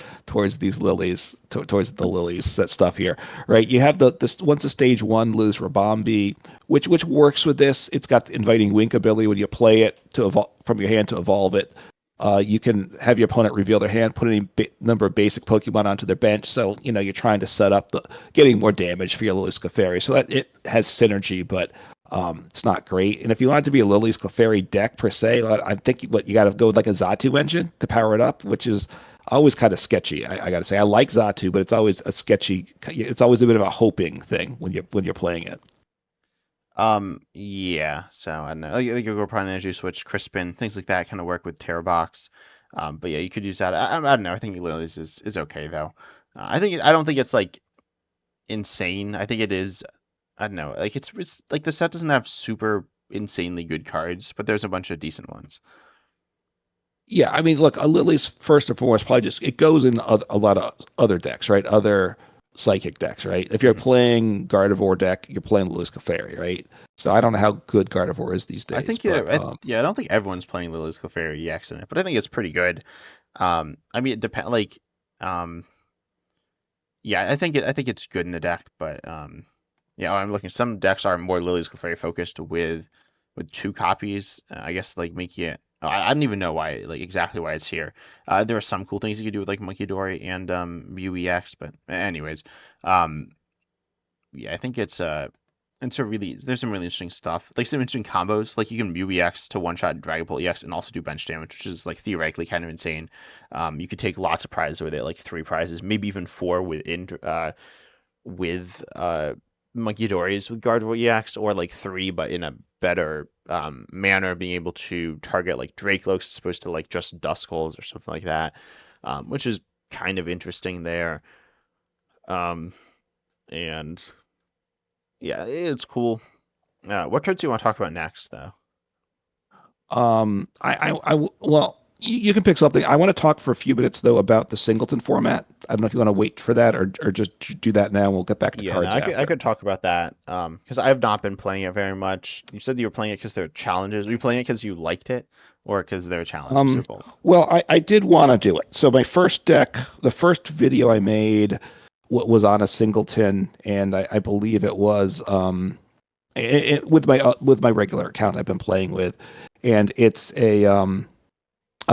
these lilies, towards the lilies that stuff here, right? You have the this once a stage one lose Rabombi, which works with this. It's got the inviting wink ability when you play it to evolve from your hand to evolve it. You can have your opponent reveal their hand, put any number of basic Pokemon onto their bench. So you're trying to set up the getting more damage for your Lili's Clefairy. So that it has synergy, but it's not great. And if you want it to be a Lily's Clefairy deck per se, I think what you got to go with like a Zatu engine to power it up, which is always kind of sketchy. I got to say, I like Zatu, but it's always a sketchy. It's always a bit of a hoping thing when you're playing it. Yeah. So I don't know. Like you go Prime Energy Switch, Crispin, things like that kind of work with Terror Box. But yeah, you could use that. I don't know. I think Lilies is okay though. I don't think it's like insane. I think it is. I don't know. Like it's like the set doesn't have super insanely good cards, but there's a bunch of decent ones. Yeah, I mean, look, Lily's first and foremost probably just it goes in a lot of other decks, right? Other psychic decks, right? If you're Mhm. playing Gardevoir deck, you're playing Lili's Clefairy, right? So I don't know how good Gardevoir is these I days, think yeah, but yeah. I don't think everyone's playing Lili's Clefairy EX in it, but I think it's pretty good. I mean, it depend like, um, yeah, I think it's good in the deck, but yeah, I'm looking. Some decks are more Lily's Clefairy focused with two copies. I guess like making it. I don't even know why, like exactly why it's here. There are some cool things you could do with like Monkey Dory and UEX, but anyways, um, yeah, I think it's a really there's some really interesting stuff. Like some interesting combos. Like you can Mew EX to one shot Dragapult EX and also do bench damage, which is like theoretically kind of insane. You could take lots of prizes with it, like three prizes, maybe even four with Monkey Dories with Gardevoir EX, or like three, but in a better manner, being able to target like Drakelokes as opposed to like just Duskulls or something like that, which is kind of interesting there. Um, and yeah, it's cool. What cards do you want to talk about next, though? well, you can pick something. I want to talk for a few minutes though about the singleton format. I don't know if you want to wait for that or just do that now. And we'll get back to Yeah, no, cards I after. could talk about that. Because I have not been playing it very much. You said you were playing it because there are challenges. Were you playing it because you liked it, or because there are challenges, or Um, both? well, I did want to do it. So my first deck, the first video I made was on a singleton, and I believe it was with my regular account I've been playing with, and it's a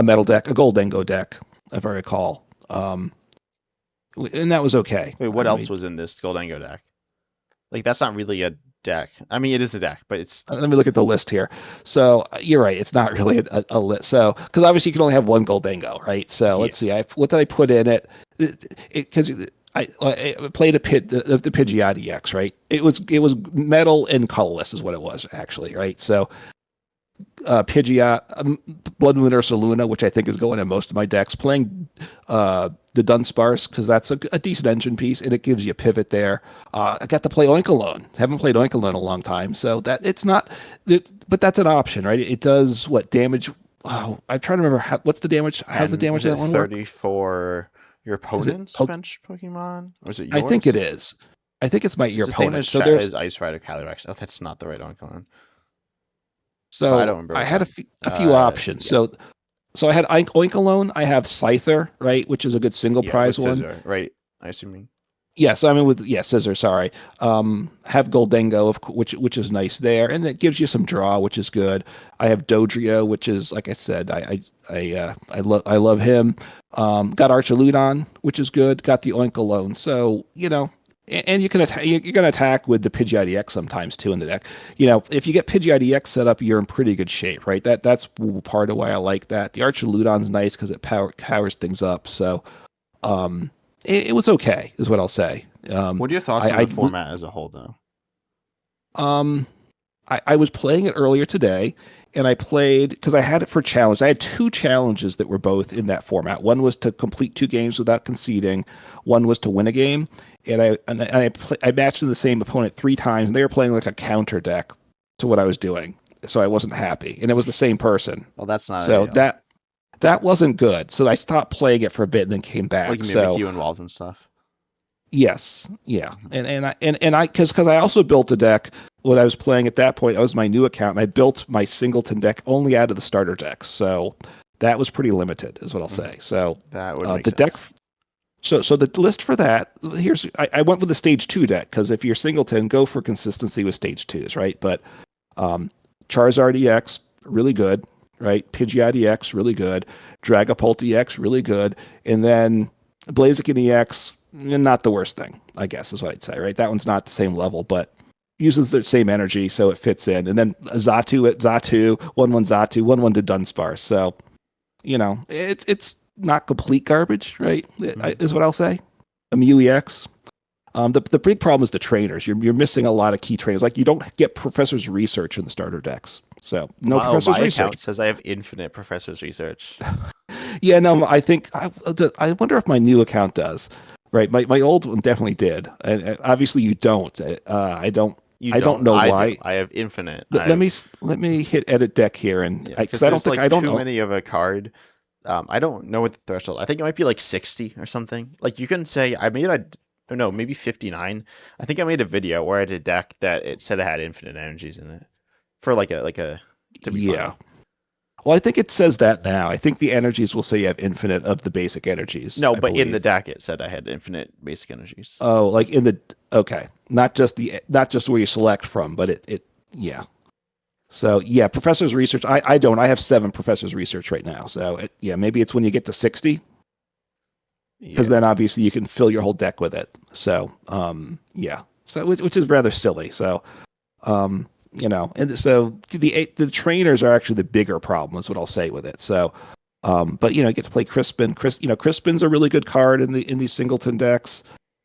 metal deck, a Goldengo deck, if I recall. And that was okay. Wait, what I else mean, was in this Goldango deck? Like that's not really a deck. I mean, it is a deck, but it's let me look at the list here. So you're right; it's not really a list. So because obviously you can only have one Goldengo, right? So yeah. let's see. What did I put in it? Because I played the Pidgeot EX, right? It was metal and colorless is what it was actually, right? So Pidgeot, Blood Moon Ursaluna, which I think is going in most of my decks, playing the Dunsparce because that's a decent engine piece and it gives you a pivot there. I got to play Oinkologne. Haven't played Oinkologne in a long time, so that it's not, but that's an option, right? It does what damage? Oh, I'm trying to remember what's the damage. How's the And damage is of it that one work? 30 for your Is it opponent's poke? bench Pokemon, or is it I think it yours? is. I think it's your It's the same opponent. So there's as Ice Rider Calyrex. Oh, that's not the right Pokemon, but I don't so remember I what had one. a few options. Yeah, So I had Oinkologne. I have Scyther, right, which is a good single yeah, with prize one. Scissor, right? I assuming. Yes, I mean with Scissor. Sorry, have Goldengo, which is nice there, and it gives you some draw, which is good. I have Dodrio, which is like I said, I love him. Got Archaludon, which is good. Got the Oinkologne, so and you can attack. You're going to attack with the Pidgeot EX sometimes too in the deck. If you get Pidgeot EX set up, you're in pretty good shape, right? That's part of why I like that. The Archaludon's nice because it powers things up. So it was okay, is what I'll say. What are your thoughts on I, the I format as a whole, though? um I was playing it earlier today, and I played because I had it for challenge. I had two challenges that were both in that format. One was to complete two games without conceding. One was to win a game, and I matched in the same opponent three times, and they were playing like a counter deck to what I was doing. So I wasn't happy, and it was the same person. Well, that's not So ideal. that wasn't good. So I stopped playing it for a bit and then came Like back. So Mimikyu and Walls and stuff. yes, yeah, Mhm. and I because I also built a deck when I was playing at that point. That was my new account, and I built my singleton deck only out of the starter decks, so that was pretty limited, is what I'll Mhm. say. So That would make the deck, sense. so the list for that I went with the stage two deck because if you're singleton, go for consistency with stage twos, right? But um, Charizard EX really good, right? Pidgeot EX really good, Dragapult EX really good, and then Blaziken EX not the worst thing, I guess is what I'd say, right? That one's not the same level, but uses the same energy, so it fits in. And then Zatu at Zatu, 1-1 Zatu, 1-1 to Dunsparce. So, it's not complete garbage, right? Mhm. Is what I'll say. A Mew EX. The big problem is the trainers. You're missing a lot of key trainers. Like you don't get Professor's Research in the starter decks. So no My Professor's Research. account says I have infinite professor's research. Yeah, no, I think I wonder if my new account does. Right, my old one definitely did. And obviously you don't. You I don't don't? know I do. why. I have infinite. Let me hit edit deck here and Yeah, because because I don't there's think like I don't too know. many of a card. I don't know what the threshold. I think it might be like 60 or something. Like you can say I made a, oh no, maybe 59. I think I made a video where I did a deck that it said it had infinite energies in it for like a to be Yeah. funny. Well, I think it says that now. I think the energies will say you have infinite of the basic energies, No, I but in the believe. deck it said I had infinite basic energies. Oh, like in the okay, not just where you select from, but it yeah. So yeah, professor's research. I don't. I have 7 professor's research right now. So yeah, maybe it's when you get to 60, because Yeah. then obviously you can fill your whole deck with it. So yeah. So which is rather silly. So and so the trainers are actually the bigger problem, is what I'll say with it. So but you get to play Crispin. Crispin's a really good card in these singleton decks.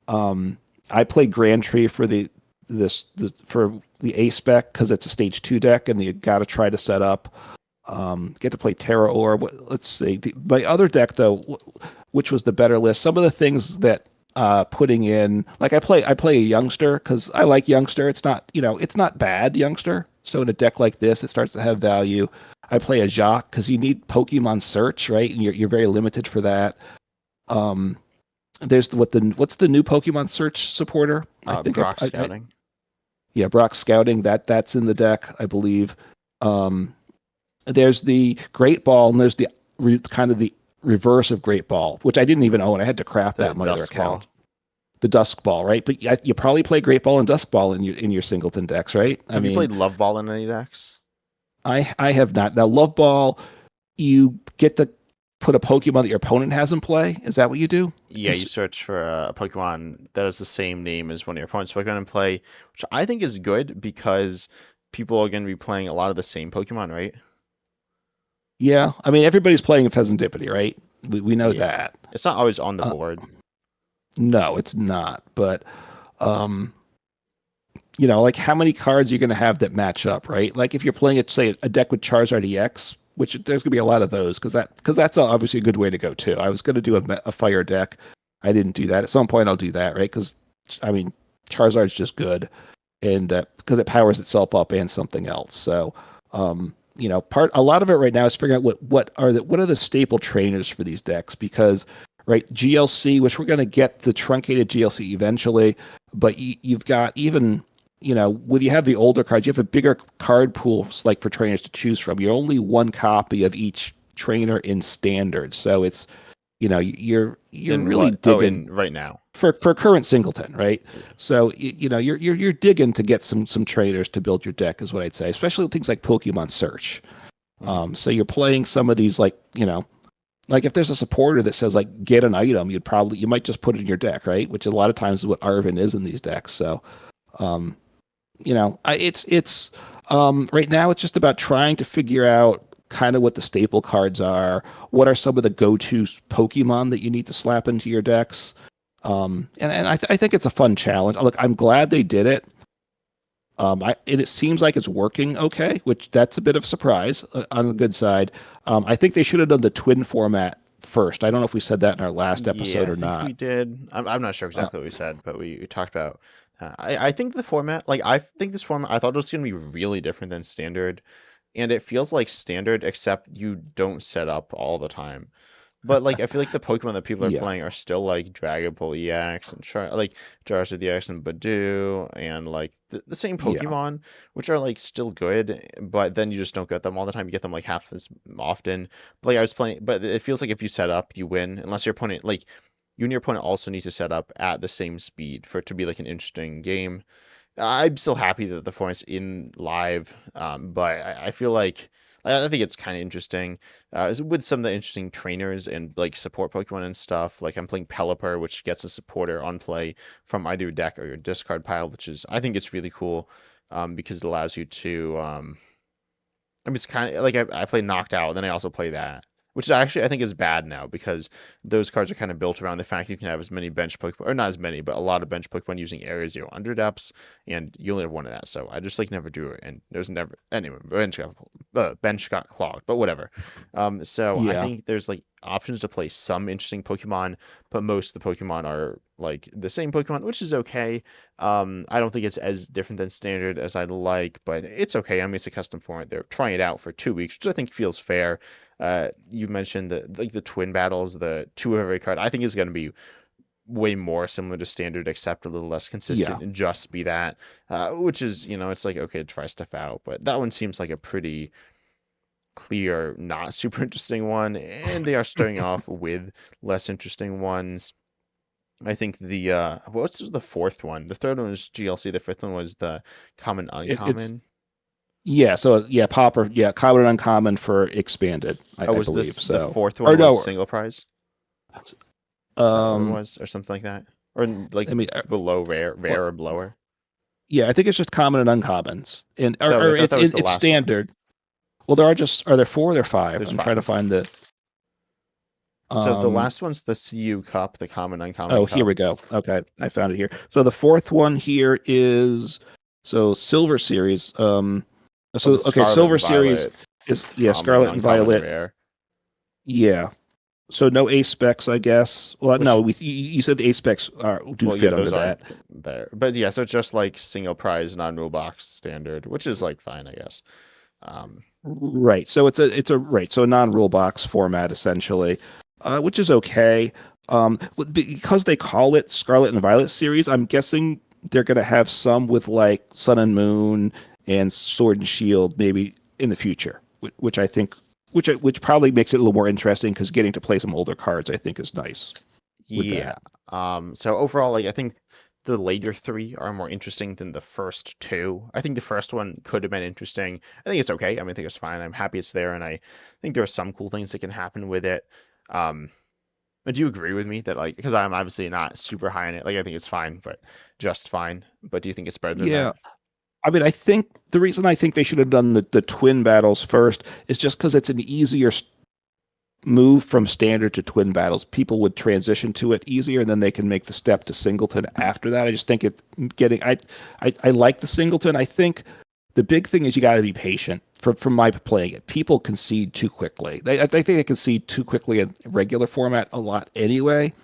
Um, I play Grand Tree for for the A spec because it's a stage 2 deck and you got to try to set up. Get to play Terra Orb. Let's see. My other deck though, which was the better list. Some of the things that putting in, like I play a youngster because I like youngster. It's not bad youngster. So in a deck like this, it starts to have value. I play a Jacques because you need Pokemon search, right? And you're very limited for that. Um, there's what's the new Pokemon search supporter? I think Brock I scouting. yeah, Brock Scouting, that's in the deck, I believe. Um, there's the Great Ball, and there's the kind of the reverse of Great Ball, which I didn't even own. I had to craft that The in my other dust ball. account. The Dusk Ball, right? But you probably play Great Ball and Dusk Ball in your singleton decks, right? I Have you mean, played love ball in any decks? I have not. Now, Love Ball, you get to put a Pokemon that your opponent has in play. Is that what you do? Yeah, you search for a Pokemon that has the same name as one of your opponent's Pokemon in play, which I think is good because people are going to be playing a lot of the same Pokemon, right? Yeah, I mean everybody's playing a Pheasantipity, right? We know Yeah. that. It's not always on the Uh, board. no, it's not. But um, like how many cards you're going to have that match up, right? Like if you're playing it, say a deck with Charizard EX, which there's going to be a lot of those because that's obviously a good way to go too. I was going to do a fire deck, I didn't do that. At some point, I'll do that, right? Because I mean, Charizard's just good, and because it powers itself up and something else. So, part a lot of it right now is figuring out what are the staple trainers for these decks because right GLC, which we're going to get the truncated GLC eventually, but you've got even when you have the older cards, you have a bigger card pool like for trainers to choose from. You're only one copy of each trainer in standard, so it's you're In really what? Oh, digging in right now. for current singleton, right? Yeah. So you're digging to get some trainers to build your deck is what I'd say, especially things like Pokemon Search. Mhm. So you're playing some of these like if there's a supporter that says like get an item, you might just put it in your deck, right? Which a lot of times is what Arvin is in these decks. So um, it's right now it's just about trying to figure out kind of what the staple cards are. What are some of the go-to Pokemon that you need to slap into your decks? And I think it's a fun challenge. Look, I'm glad they did it. And it seems like it's working okay, which that's a bit of a surprise on the good side. I think they should have done the twin format first. I don't know if we said that in our last episode Yeah, I or think we not. did. I'm not sure Uh, exactly what we said, but we talked about. I think the format, like I think this format, I thought it was going to be really different than standard, and it feels like standard, except you don't set up all the time. But like I feel like the Pokemon that people are yeah, playing are still like Dragon Ball EX and like Charizard EX and Badoo and like the same yeah, Pokemon, which are like still good, but then you just don't get them all the time. You get them like half as often. But like I was playing, but it feels like if you set up, you win, unless your opponent like you and your opponent also need to set up at the same speed for it to be like an interesting game. I'm still happy that the format's in live, but I feel like I think it's kind of interesting with some of the interesting trainers and like support Pokemon and stuff. Like I'm playing Pelipper, which gets a supporter on play from either your deck or your discard pile, which is I think it's really cool because it allows you to. I mean, it's kind of like I play Knocked Out, then I also play that. which actually I think is bad now because those cards are kind of built around the fact you can have as many bench Pokemon, or not as many, but a lot of bench Pokemon using Area Zero Underdepths, and you only have one of that. So I just like never do it, and there's never anyway. Bench got clogged, but whatever. So I Yeah, think there's like options to play some interesting Pokemon, but most of the Pokemon are like the same Pokemon, which is okay. I don't think it's as different than standard as I'd like, but it's okay. I mean, it's a custom format. They're trying it out for 2 weeks, which I think feels fair. You mentioned the twin battles, the two of every card. I think is going to be way more similar to standard, except a little less yeah. consistent, and just be that, which is it's like okay, try stuff out. But that one seems like a pretty clear, not super interesting one, and they are starting off with less interesting ones. I think what's the fourth one? The third one was GLC. The fifth one was the common It's uncommon. yeah. So yeah, Popper. Yeah, common and uncommon for expanded, Oh, I was this believe. the So fourth one or was no. single prize? Is that what it Um, was, or something like that? Or like I mean, below rare, well, rare or belower? yeah, I think it's just common and uncommons, and No, I or thought that was the it's last one. standard. Well, there are just are there four? Or there five. There's I'm trying to five. find the. So the Um. last one's the CU Cup, the common uncommon Oh, here cup. we go. Okay, I found it here. So the fourth one here is Silver Series. Oh, the So okay, Scarlet Silver and Series Violet is common and Scarlet and uncommon and Violet. rare. Yeah. So no A specs, I guess. Well, no, Which, you said the A specs do well, yeah, fit under those aren't that. there. But yeah, so it's just like single prize, non-rule box standard, which is like fine, I guess. Um, Right. So it's a right. So a non-rule box format essentially, which is okay. Because they call it Scarlet and Violet series, I'm guessing they're going to have some with like Sun and Moon and Sword and Shield maybe in the future, which I think which probably makes it a little more interesting because getting to play some older cards I think is nice with yeah. that. So overall, like I think the later three are more interesting than the first two. I think the first one could have been interesting. I think it's okay. I mean, I think it's fine. I'm happy it's there, and I think there are some cool things that can happen with it. Um, but do you agree with me that like because I'm obviously not super high on it, like I think it's fine, but just fine. But do you think it's better than that? Yeah. I mean, I think the reason I think they should have done the twin battles first is just because it's an easier move from standard to twin battles. People would transition to it easier, and then they can make the step to singleton after that. I just think it getting. I like the singleton. I think the big thing is you got to be patient. From my playing it, people concede too quickly. I think they concede too quickly in regular format a lot anyway.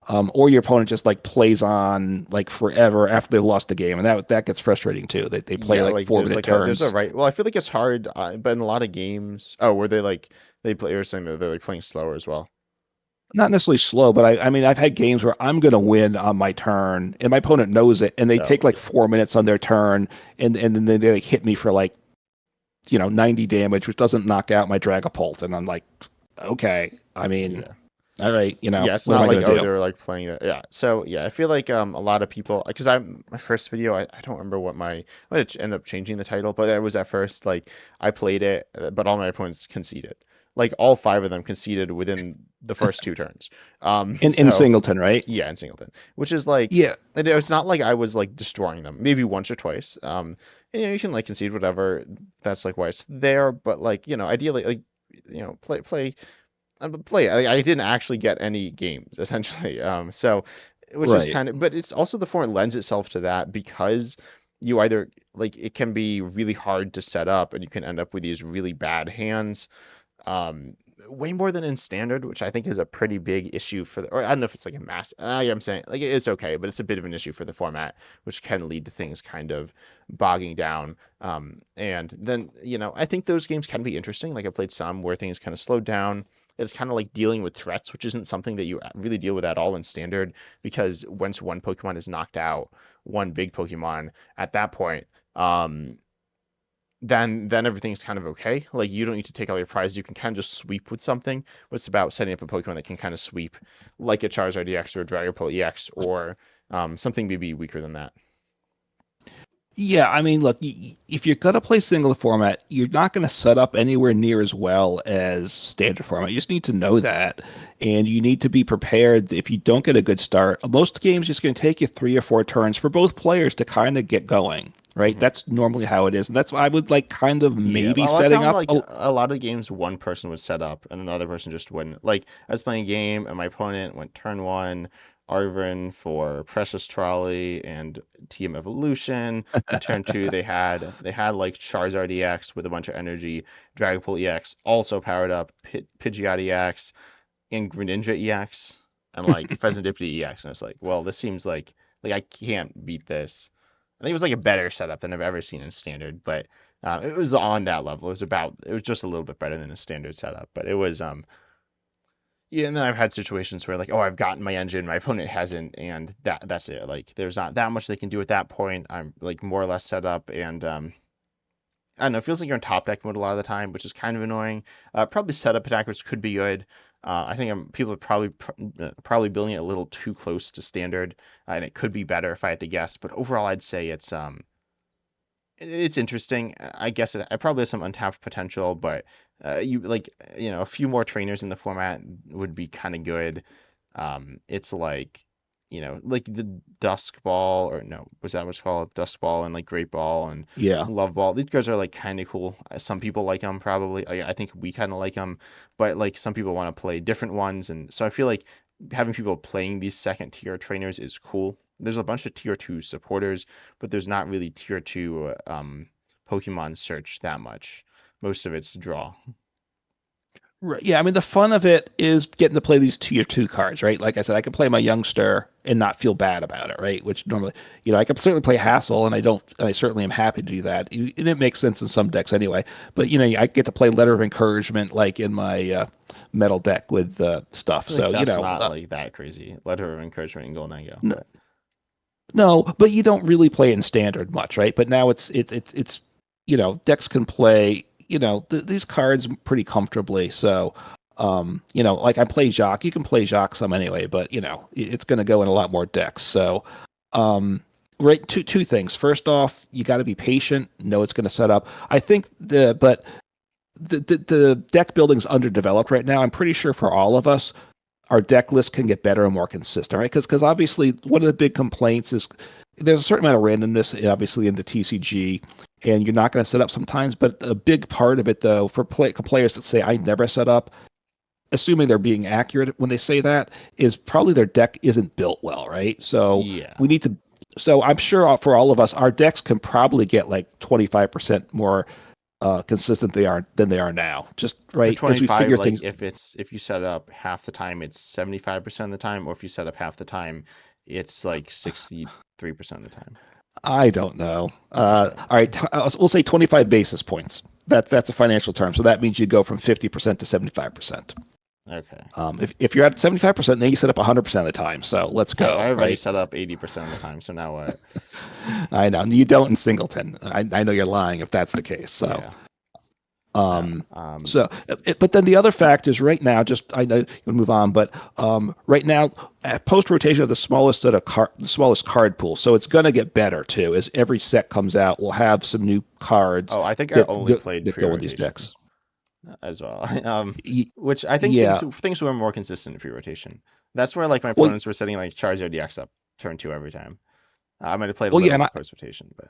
Or your opponent just like plays on like forever after they lost the game, and that gets frustrating too. They play Yeah, like like 4 minute there's a turns. right. Well, I feel like it's hard, but in a lot of games, oh, were they like they play? You're saying that they're like playing slower as well. Not necessarily slow, but I mean, I've had games where I'm going to win on my turn, and my opponent knows it, and they Oh take like yeah, 4 minutes on their turn, and then they like, hit me for like 90 damage, which doesn't knock out my Dragapult, and I'm like, okay, I mean, yeah. all right, Yeah, it's what am not I like going to oh do? they were like playing that. Yeah. So yeah, I feel like a lot of people because I my first video I don't remember what my I might end up changing the title, but it was at first like I played it, but all my opponents conceded. Like all five of them conceded within the first two turns. In So Singleton, right? yeah, in Singleton, which is like Yeah, it's not like I was like destroying them. Maybe once or twice. And, you can like concede whatever. That's like why it's there. But like ideally like play. I didn't actually get any games essentially. So which is right. kind of, but it's also the format lends itself to that because you either like it can be really hard to set up and you can end up with these really bad hands, um, way more than in standard, which I think is a pretty big issue for or I don't know if it's like a mass. I'm saying like it's okay, but it's a bit of an issue for the format, which can lead to things kind of bogging down. And then I think those games can be interesting. Like I played some where things kind of slowed down. It's kind of like dealing with threats, which isn't something that you really deal with at all in standard, because once one Pokemon is knocked out, one big Pokemon at that point, um, then everything's kind of okay. Like you don't need to take all your prizes. You can kind of just sweep with something. It's about setting up a Pokemon that can kind of sweep, like a Charizard EX or a Dragapult EX or something maybe weaker than that. Yeah, I mean, look, if you're gonna play single format, you're not gonna set up anywhere near as well as standard format. You just need to know that, and you need to be prepared. If you don't get a good start, most games just gonna take you 3 or 4 turns for both players to kind of get going. right? Hmm. That's normally how it is, and that's why I would like kind of Yeah, maybe I like setting how up. like a lot of the games one person would set up and then the other person just wouldn't. Like I was playing a game and my opponent went turn one, Arvin for Precious Trolley and TM Evolution, and turn two they had like Charizard EX with a bunch of energy, Dragapult EX also powered up, Pidgeot EX and Greninja EX and like Pheasantipede EX, and it's like, well, this seems like I can't beat this. I think it was like a better setup than I've ever seen in standard, but it was on that level. It was just a little bit better than a standard setup, but it was yeah. And then I've had situations where like, oh, I've gotten my engine, my opponent hasn't, and that's it. Like there's not that much they can do at that point. I'm like more or less set up, and I don't know. It feels like you're in top deck mode a lot of the time, which is kind of annoying. Probably setup attackers could be good. I think people are probably building it a little too close to standard, and it could be better if I had to guess. But overall, I'd say it's interesting. I guess I probably have some untapped potential, but a few more trainers in the format would be kind of good. It's like like the Dusk Ball, or no, was that what's called? Dusk Ball and like Great Ball and Yeah. Love Ball. These guys are like kind of cool. Some people like them probably. I think we kind of like them, but like some people want to play different ones, and so I feel like having people playing these second tier trainers is cool. There's a bunch of tier two supporters, but there's not really tier two Pokemon search that much. Most of it's draw. Right. Yeah, I mean the fun of it is getting to play these tier two cards, right? Like I said, I can play my youngster and not feel bad about it, right? Which normally, I can certainly play Hassle, and I don't, and I certainly am happy to do that. And it makes sense in some decks anyway. But I get to play Letter of Encouragement like in my metal deck with I stuff. feel like So that's not like that crazy. Letter of encouragement and Golden Go, n- but no, but you don't really play in standard much, right? But now it's decks can play these cards pretty comfortably. So like I play Jacques, you can play Jacques some anyway, but it's going to go in a lot more decks. So um right, two things. First off, you got to be patient, know it's going to set up. I think the deck building's underdeveloped right now. I'm pretty sure for all of us our deck list can get better and more consistent, right? Because obviously one of the big complaints is there's a certain amount of randomness, obviously, in the TCG, and you're not going to set up sometimes. But a big part of it, though, for players that say I never set up, assuming they're being accurate when they say that, is probably their deck isn't built well, right? So yeah. we need to. So I'm sure for all of us, our decks can probably get like 25% more consistent than they are now. Just For right as we 25, figure like things. if you set up half the time, it's 75% of the time, or if you set up half the time, it's like 63% of the time. I don't know. Okay. All right, we'll say 25 basis points. That's a financial term. So that means you go from 50% to 75%. Okay. If you're at 75%, then you set up 100% of the time. So let's go, I've already right? set up 80% of the time, so now what? I know you don't in Singleton. I know you're lying if that's the case. So Yeah. No. Um, but then the other fact is right now, just I know you'll move on, but right now, post rotation of the smallest card pool, so it's going to get better too. As every set comes out, we'll have some new cards Oh, I think I that only played go in these pre-rotation decks. as well. Y- Which I think things yeah, things were more consistent in pre-rotation. That's where like my well, opponents were setting like Charizard DX up turn two every time. I might have played a yeah, little and post rotation, but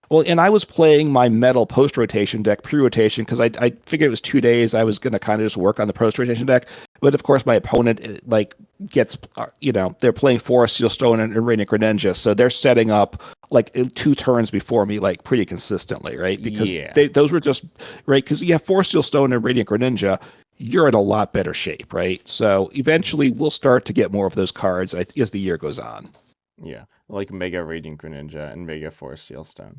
Well, and I was playing my metal post rotation deck pre rotation because I figured it was 2 days. I was going to kind of just work on the post rotation deck, but of course my opponent like gets they're playing Forest Seal Stone and Radiant Greninja, so they're setting up like in 2 turns before me like pretty consistently, right? Because yeah, those were just right because you have Forest Seal Stone and Radiant Greninja. You're in a lot better shape, right? So eventually we'll start to get more of those cards as the year goes on. yeah, like Mega Radiant Greninja and Mega Force Sealstone.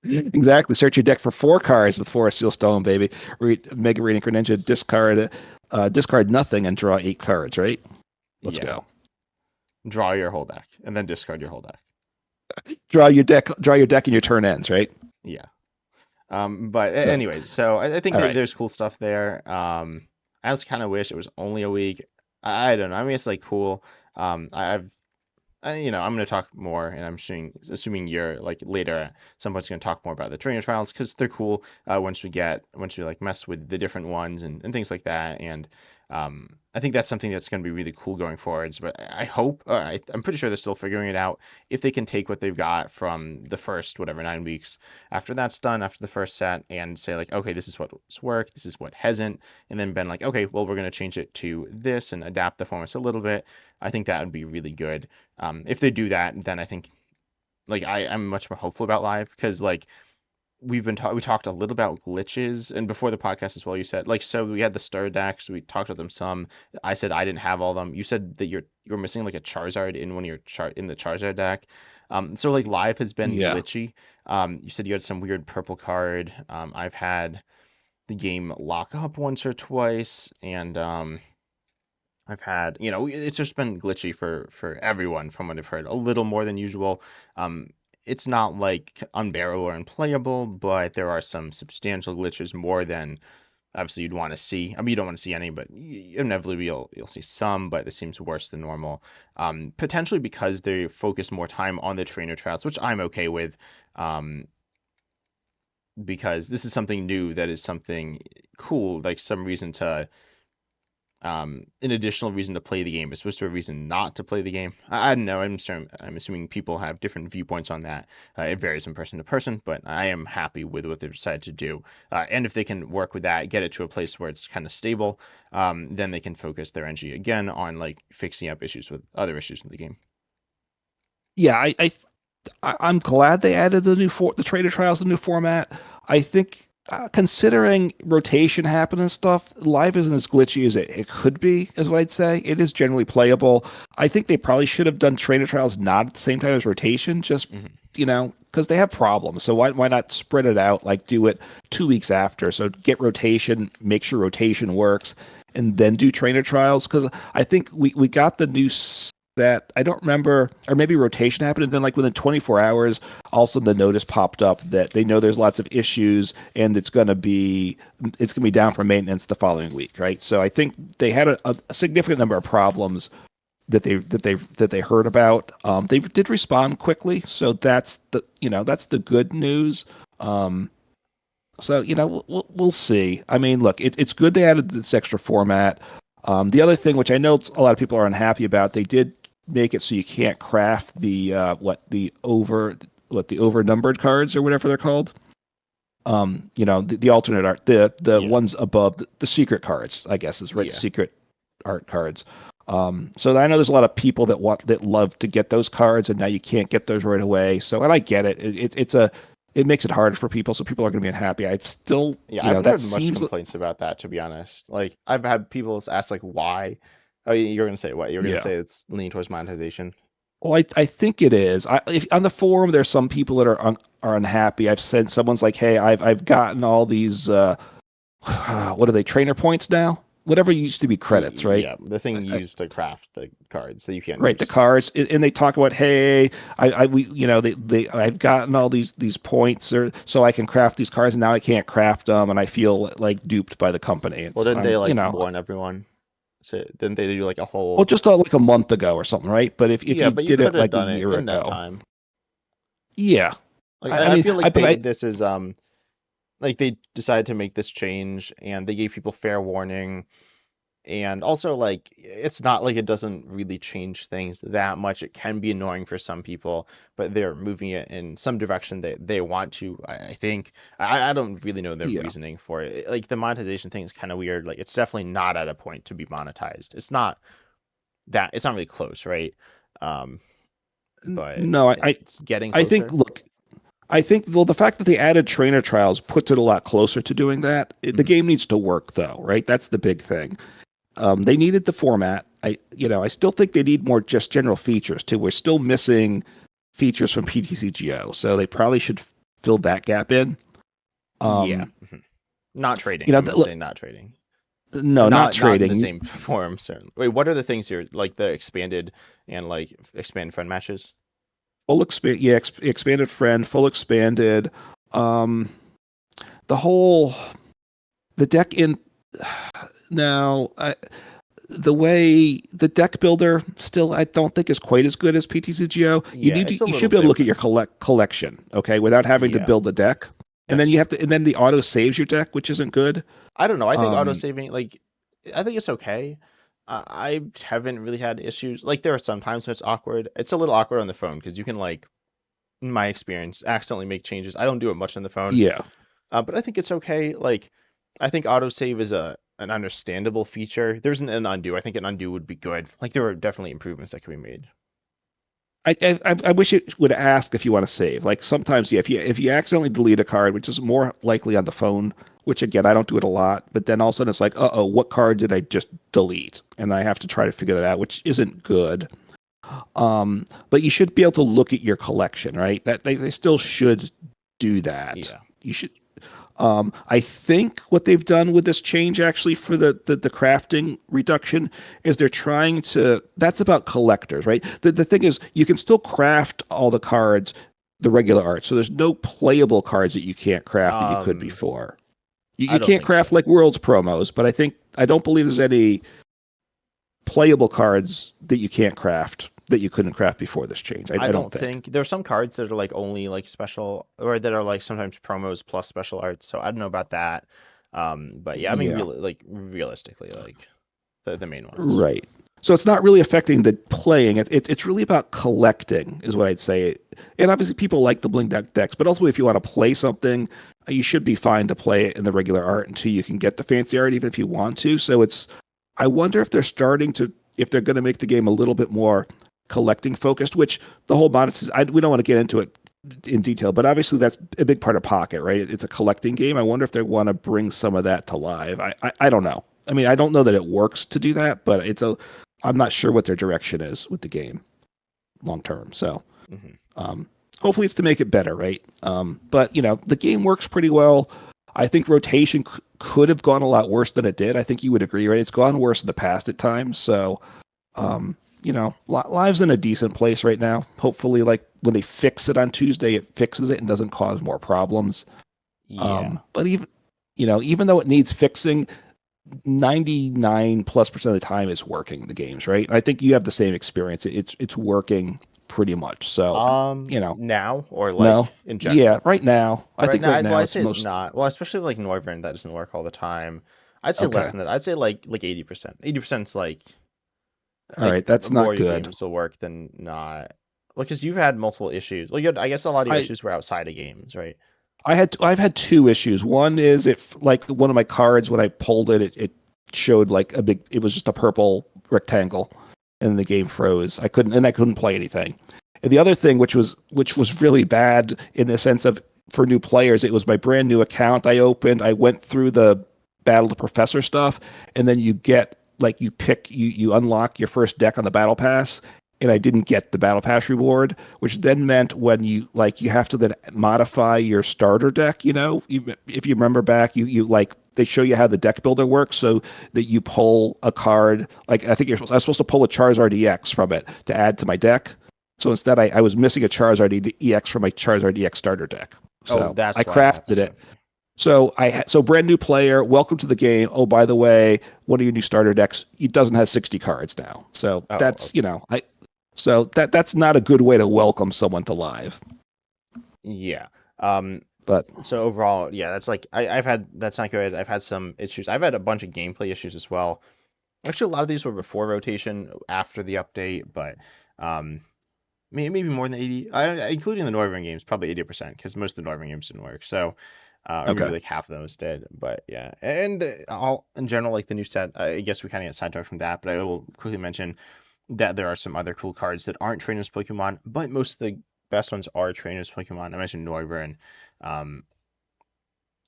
Exactly. Search your deck for 4 cards with Forest Seal Stone, baby. Mega Radiant Greninja, discard nothing and draw 8 cards, right? Let's Yeah, go. draw your whole deck and then discard your whole deck. Draw your deck and your turn ends, right? Yeah. But So, anyways, so I think all that right. there's cool stuff there. I just kind of wish it was only a week. I don't know. I mean, it's like cool. I've I'm going to talk more, and I'm assuming you're like later at some point's going to talk more about the trainer trials because they're cool. Once we like mess with the different ones and things like that, and I think that's something that's going to be really cool going forwards. But I hope, I'm pretty sure they're still figuring it out. If they can take what they've got from the first, whatever, 9 weeks, after that's done, after the first set, and say, like, okay, this is what's worked, this is what hasn't, and then been like, okay, well, we're going to change it to this and adapt the formats a little bit. I think that would be really good. If they do that, then I think, like, I'm much more hopeful about live because, like, we talked a little about glitches and before the podcast as well. You said, like, so we had the star decks, we talked about them some. I said I didn't have all of them. You said that you're missing like a Charizard in one of your chart in the Charizard deck. So like live has been Yeah. glitchy. You said you had some weird purple card. I've had the game lock up once or twice, and I've had, it's just been glitchy for everyone from what I've heard, a little more than usual. Um, it's not like unbearable or unplayable, but there are some substantial glitches more than obviously you'd want to see. I mean, you don't want to see any, but inevitably you'll see some, but this seems worse than normal. Potentially because they focus more time on the trainer trials, which I'm okay with, um, because this is something new that is something cool, like some reason to an additional reason to play the game as opposed to a reason not to play the game. I don't know. I'm assuming people have different viewpoints on that. It varies from person to person, but I am happy with what they've decided to do. And if they can work with that, get it to a place where it's kind of stable, then they can focus their energy again on like fixing up issues with other issues in the game. Yeah, I'm glad they added the trader trials, the new format. I think considering rotation happening and stuff, live isn't as glitchy as it could be, is what I'd say. It is generally playable. I think they probably should have done trader trials not at the same time as rotation, just Hmm. because they have problems. So why not spread it out? Like do it 2 weeks after. So get rotation, make sure rotation works, and then do trainer trials. Because I think we got the new that I don't remember, or maybe rotation happened, and then like within 24 hours, also the notice popped up that they know there's lots of issues and it's gonna be down for maintenance the following week, right? So I think they had a significant number of problems that they heard about. They did respond quickly, so that's the good news. Um, so we'll see. I mean, look, it's good they added this extra format. The other thing, which I know a lot of people are unhappy about, they did make it so you can't craft the over numbered cards or whatever they're called. The alternate art, the Yeah. ones above the secret cards, I guess is right, the Yeah. secret art cards. So I know there's a lot of people that love to get those cards, and now you can't get those right away. So, and I get it. It makes it hard for people, so people are going to be unhappy. I still, Yeah, I haven't that heard much seems. complaints about that, to be honest. Like, I've had people ask, like, why. Oh, you're gonna say what? You're gonna Yeah. say it's leaning towards monetization. Well, I think it is. On the forum, there's some people that are unhappy. I've said someone's like, "Hey, I've gotten all these what are they, trainer points now? Whatever used to be credits, right? Yeah, the thing used to craft the cards that you can't Right, the use. cards, and they talk about, hey, I've gotten all these points, or so I can craft these cards, and now I can't craft them, and I feel like duped by the company. Well, It's didn't they like well, warn everyone? So didn't they do like a whole? just like a month ago or something, right? But if Yeah, you but you did could it have like a done it year in that ago, time. yeah, Like I I mean, feel I like but they I this is like they decided to make this change and they gave people fair warning. And also, like, it's not like it doesn't really change things that much. It can be annoying for some people, but they're moving it in some direction that they want to, I think. I don't really know their yeah. reasoning for it. Like, the monetization thing is kind of weird. Like, it's definitely not at a point to be monetized. It's not really close, right? Um, but No, it's getting I think, closer. look, I think, well, the fact that they added trainer trials puts it a lot closer to doing that. The Mhm. game needs to work, though, right? That's the big thing. They needed the format. I still think they need more just general features too. We're still missing features from PTCGO, so they probably should fill that gap in. Yeah. Um, Mhm. Not trading. I'm just look, saying not trading. no, not Not in the trading. same form, certainly. Wait, what are the things here? Like the expanded and like expanded friend matches? Expanded friend, full expanded. Um, the whole the deck in now. The way the deck builder still I don't think is quite as good as PTCGO. Yeah, it's a You little should be able to look at your different. collection, okay, without having to Yeah, build a deck. And that's true. then the auto saves your deck, which isn't good. I don't know. I think auto Um, saving, like, I think it's okay. I haven't really had issues. Like there are some times when it's awkward. It's a little awkward on the phone because you can like, in my experience, accidentally make changes. I don't do it much on the phone, Yeah. but I think it's okay. Like I think autosave is a an understandable feature. There isn't an undo. I think an undo would be good. Like there are definitely improvements that could be made. I wish it would ask if you want to save. Like sometimes, yeah, if you accidentally delete a card, which is more likely on the phone, which again I don't do it a lot, but then all of a sudden it's like, uh-oh, what card did I just delete? And I have to try to figure that out, which isn't good. But you should be able to look at your collection, right? That they still should do that. Yeah. You should I think what they've done with this change actually for the crafting reduction is they're trying to, that's about collectors, right? The thing is you can still craft all the cards, the regular art. So there's no playable cards that you can't craft that you could Um, before. You, I you don't can't think so. craft like Worlds promos, but I don't believe there's any playable cards that you can't craft that you couldn't craft before this change. I I don't don't think. think there are some cards that are like only like special or that are like sometimes promos plus special art. So I don't know about that. But yeah, I mean, Yeah. realistically, like the main ones. Right. So it's not really affecting the playing. It's really about collecting, is what I'd say. And obviously, people like the bling decks, but ultimately, if you want to play something, you should be fine to play it in the regular art until you can get the fancy art, even if you want to. So it's. I wonder if they're starting to, if they're going to make the game a little bit more collecting focused. Which the whole we don't want to get into it in detail, but obviously that's a big part of Pocket, right? It's a collecting game. I wonder if they want to bring some of that to live. I don't know. I mean, I don't know that it works to do that, but I'm not sure what their direction is with the game long term. So Hmm. um, hopefully it's to make it better, right? But the game works pretty well. I think rotation could have gone a lot worse than it did. I think you would agree, right? It's gone worse in the past at times. So live's in a decent place right now. Hopefully, like when they fix it on Tuesday, it fixes it and doesn't cause more problems. Yeah. But even though it needs fixing, 99 plus percent of the time it's working the games, right? I think you have the same experience. It's working pretty much. So, Now or like no. in Yeah, general? right now. I Right think now, right well, now I'd it's say most not. Well, especially like Northern, that doesn't work all the time. I'd say less okay. than that. I'd say like 80%. 80% is All like right, that's more not of your good. games will work than not. Well, because you've had multiple issues. Well, you had, I guess a lot of your I issues were outside of games, right? I've had two issues. One is if like one of my cards when I pulled it showed like a big it was just a purple rectangle and the game froze. I couldn't play anything. And the other thing which was really bad in the sense of for new players, it was my brand new account I opened. I went through the Battle of the Professor stuff and then you get like you unlock your first deck on the battle pass and I didn't get the battle pass reward, which then meant when you have to then modify your starter deck. If you remember back, you like they show you how the deck builder works, so that you pull a card. Like I was supposed to pull a Charizard EX from it to add to my deck. So instead, I was missing a Charizard EX from my Charizard EX starter deck. Oh, So I that's why it crafted happened. it. Okay. So brand new player, welcome to the game. Oh, by the way, one of your new starter decks, it doesn't have 60 cards now. So Oh, that's okay. I so that's not a good way to welcome someone to live. Yeah. Um, But so overall, yeah, that's like I've had that's not good. I've had some issues. I've had a bunch of gameplay issues as well. Actually, a lot of these were before rotation, after the update, but um, maybe more than 80, including the Northern games, probably 80%, because most of the Northern games didn't work. So, or maybe okay. like half of those did. But yeah, and all in general, like the new set, I guess we kind of get sidetracked from that, but I will quickly mention that there are some other cool cards that aren't trainers Pokemon, but most of the best ones are trainers Pokemon. I mentioned Noivern. Um,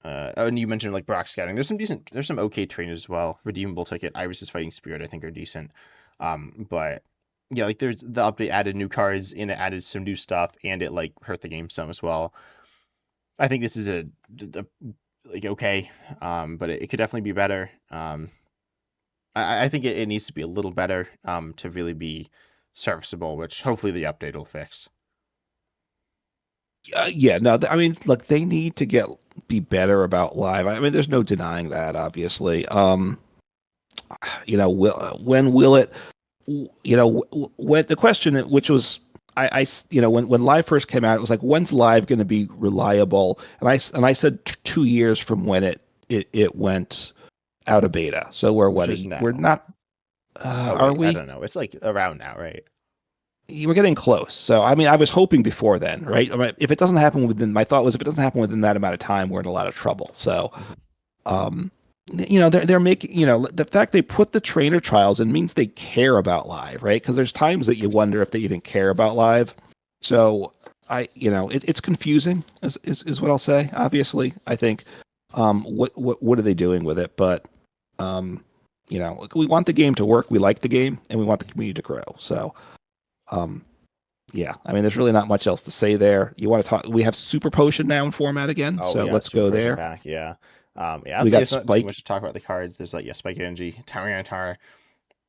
oh, and you mentioned like Brock Scouting. There's some okay trainers as well. Redeemable Ticket, Iris's Fighting Spirit, I think are decent. But yeah, like there's the update added new cards and it added some new stuff and it like hurt the game some as well. I think this is a like okay, but it could definitely be better. I think it needs to be a little better to really be serviceable, which hopefully the update will fix. Yeah, no, I mean, look, they need to be better about live. I mean, there's no denying that, obviously. When will it? When the question, which was, when live first came out, it was like, when's live going to be reliable? And I said 2 years from when it went. out of beta. So we're which what is we're now. not Oh are wait, I we? don't know. It's like around now, right? We're getting close. So I mean, I was hoping before then, right? I mean, if it doesn't happen within, my thought was if it doesn't happen within that amount of time, we're in a lot of trouble. So Mhm. um, they're making, the fact they put the trainer trials in means they care about live, right? Because there's times that you wonder if they even care about live. So it's confusing is what I'll say. Obviously, I think what are they doing with it? But um, we want the game to work. We like the game, and we want the community to grow. So um, yeah, I mean, there's really not much else to say there. You want to talk? We have Super Potion now in format again, Oh so yeah, let's Super go Potion there. pack, yeah. Yeah, I don't We think got it's not too Spike. much to talk about the cards. There's like, yeah, Spike Energy, Tyranitar,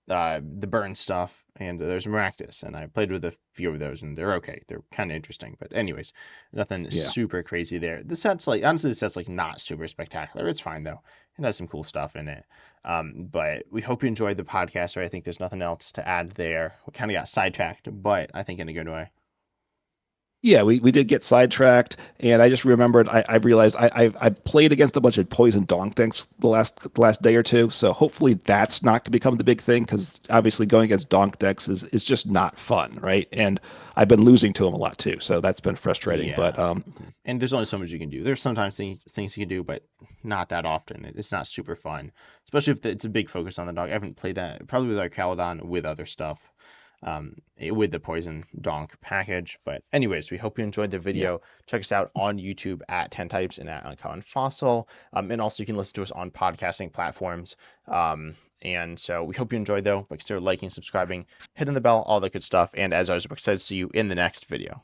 the burn stuff, and there's Maractus, and I played with a few of those, and they're okay. They're kind of interesting, but anyways, nothing Yeah. super crazy there. The set's like, honestly, the set's like not super spectacular. It's fine though. It has some cool stuff in it. But we hope you enjoyed the podcast. Right? I think there's nothing else to add there. We kind of got sidetracked, but I think in a good way. Yeah, we did get sidetracked, and I just remembered. I realized I played against a bunch of poison donk decks the last day or two. So hopefully that's not to become the big thing because obviously going against donk decks is just not fun, right? And I've been losing to them a lot too, so that's been frustrating. But Yeah. And there's only so much you can do. There's sometimes things you can do, but not that often. It's not super fun, especially if it's a big focus on the dog. I haven't played that probably with our Caladon with other stuff, with the Poison Donk package. But anyways, we hope you enjoyed the yeah, video. Check us out on YouTube at 10 Types and at Uncommon Fossil. And also you can listen to us on podcasting platforms. And so we hope you enjoyed though. Consider liking, subscribing, hitting the bell, all that good stuff. And as Isaac said, see you in the next video.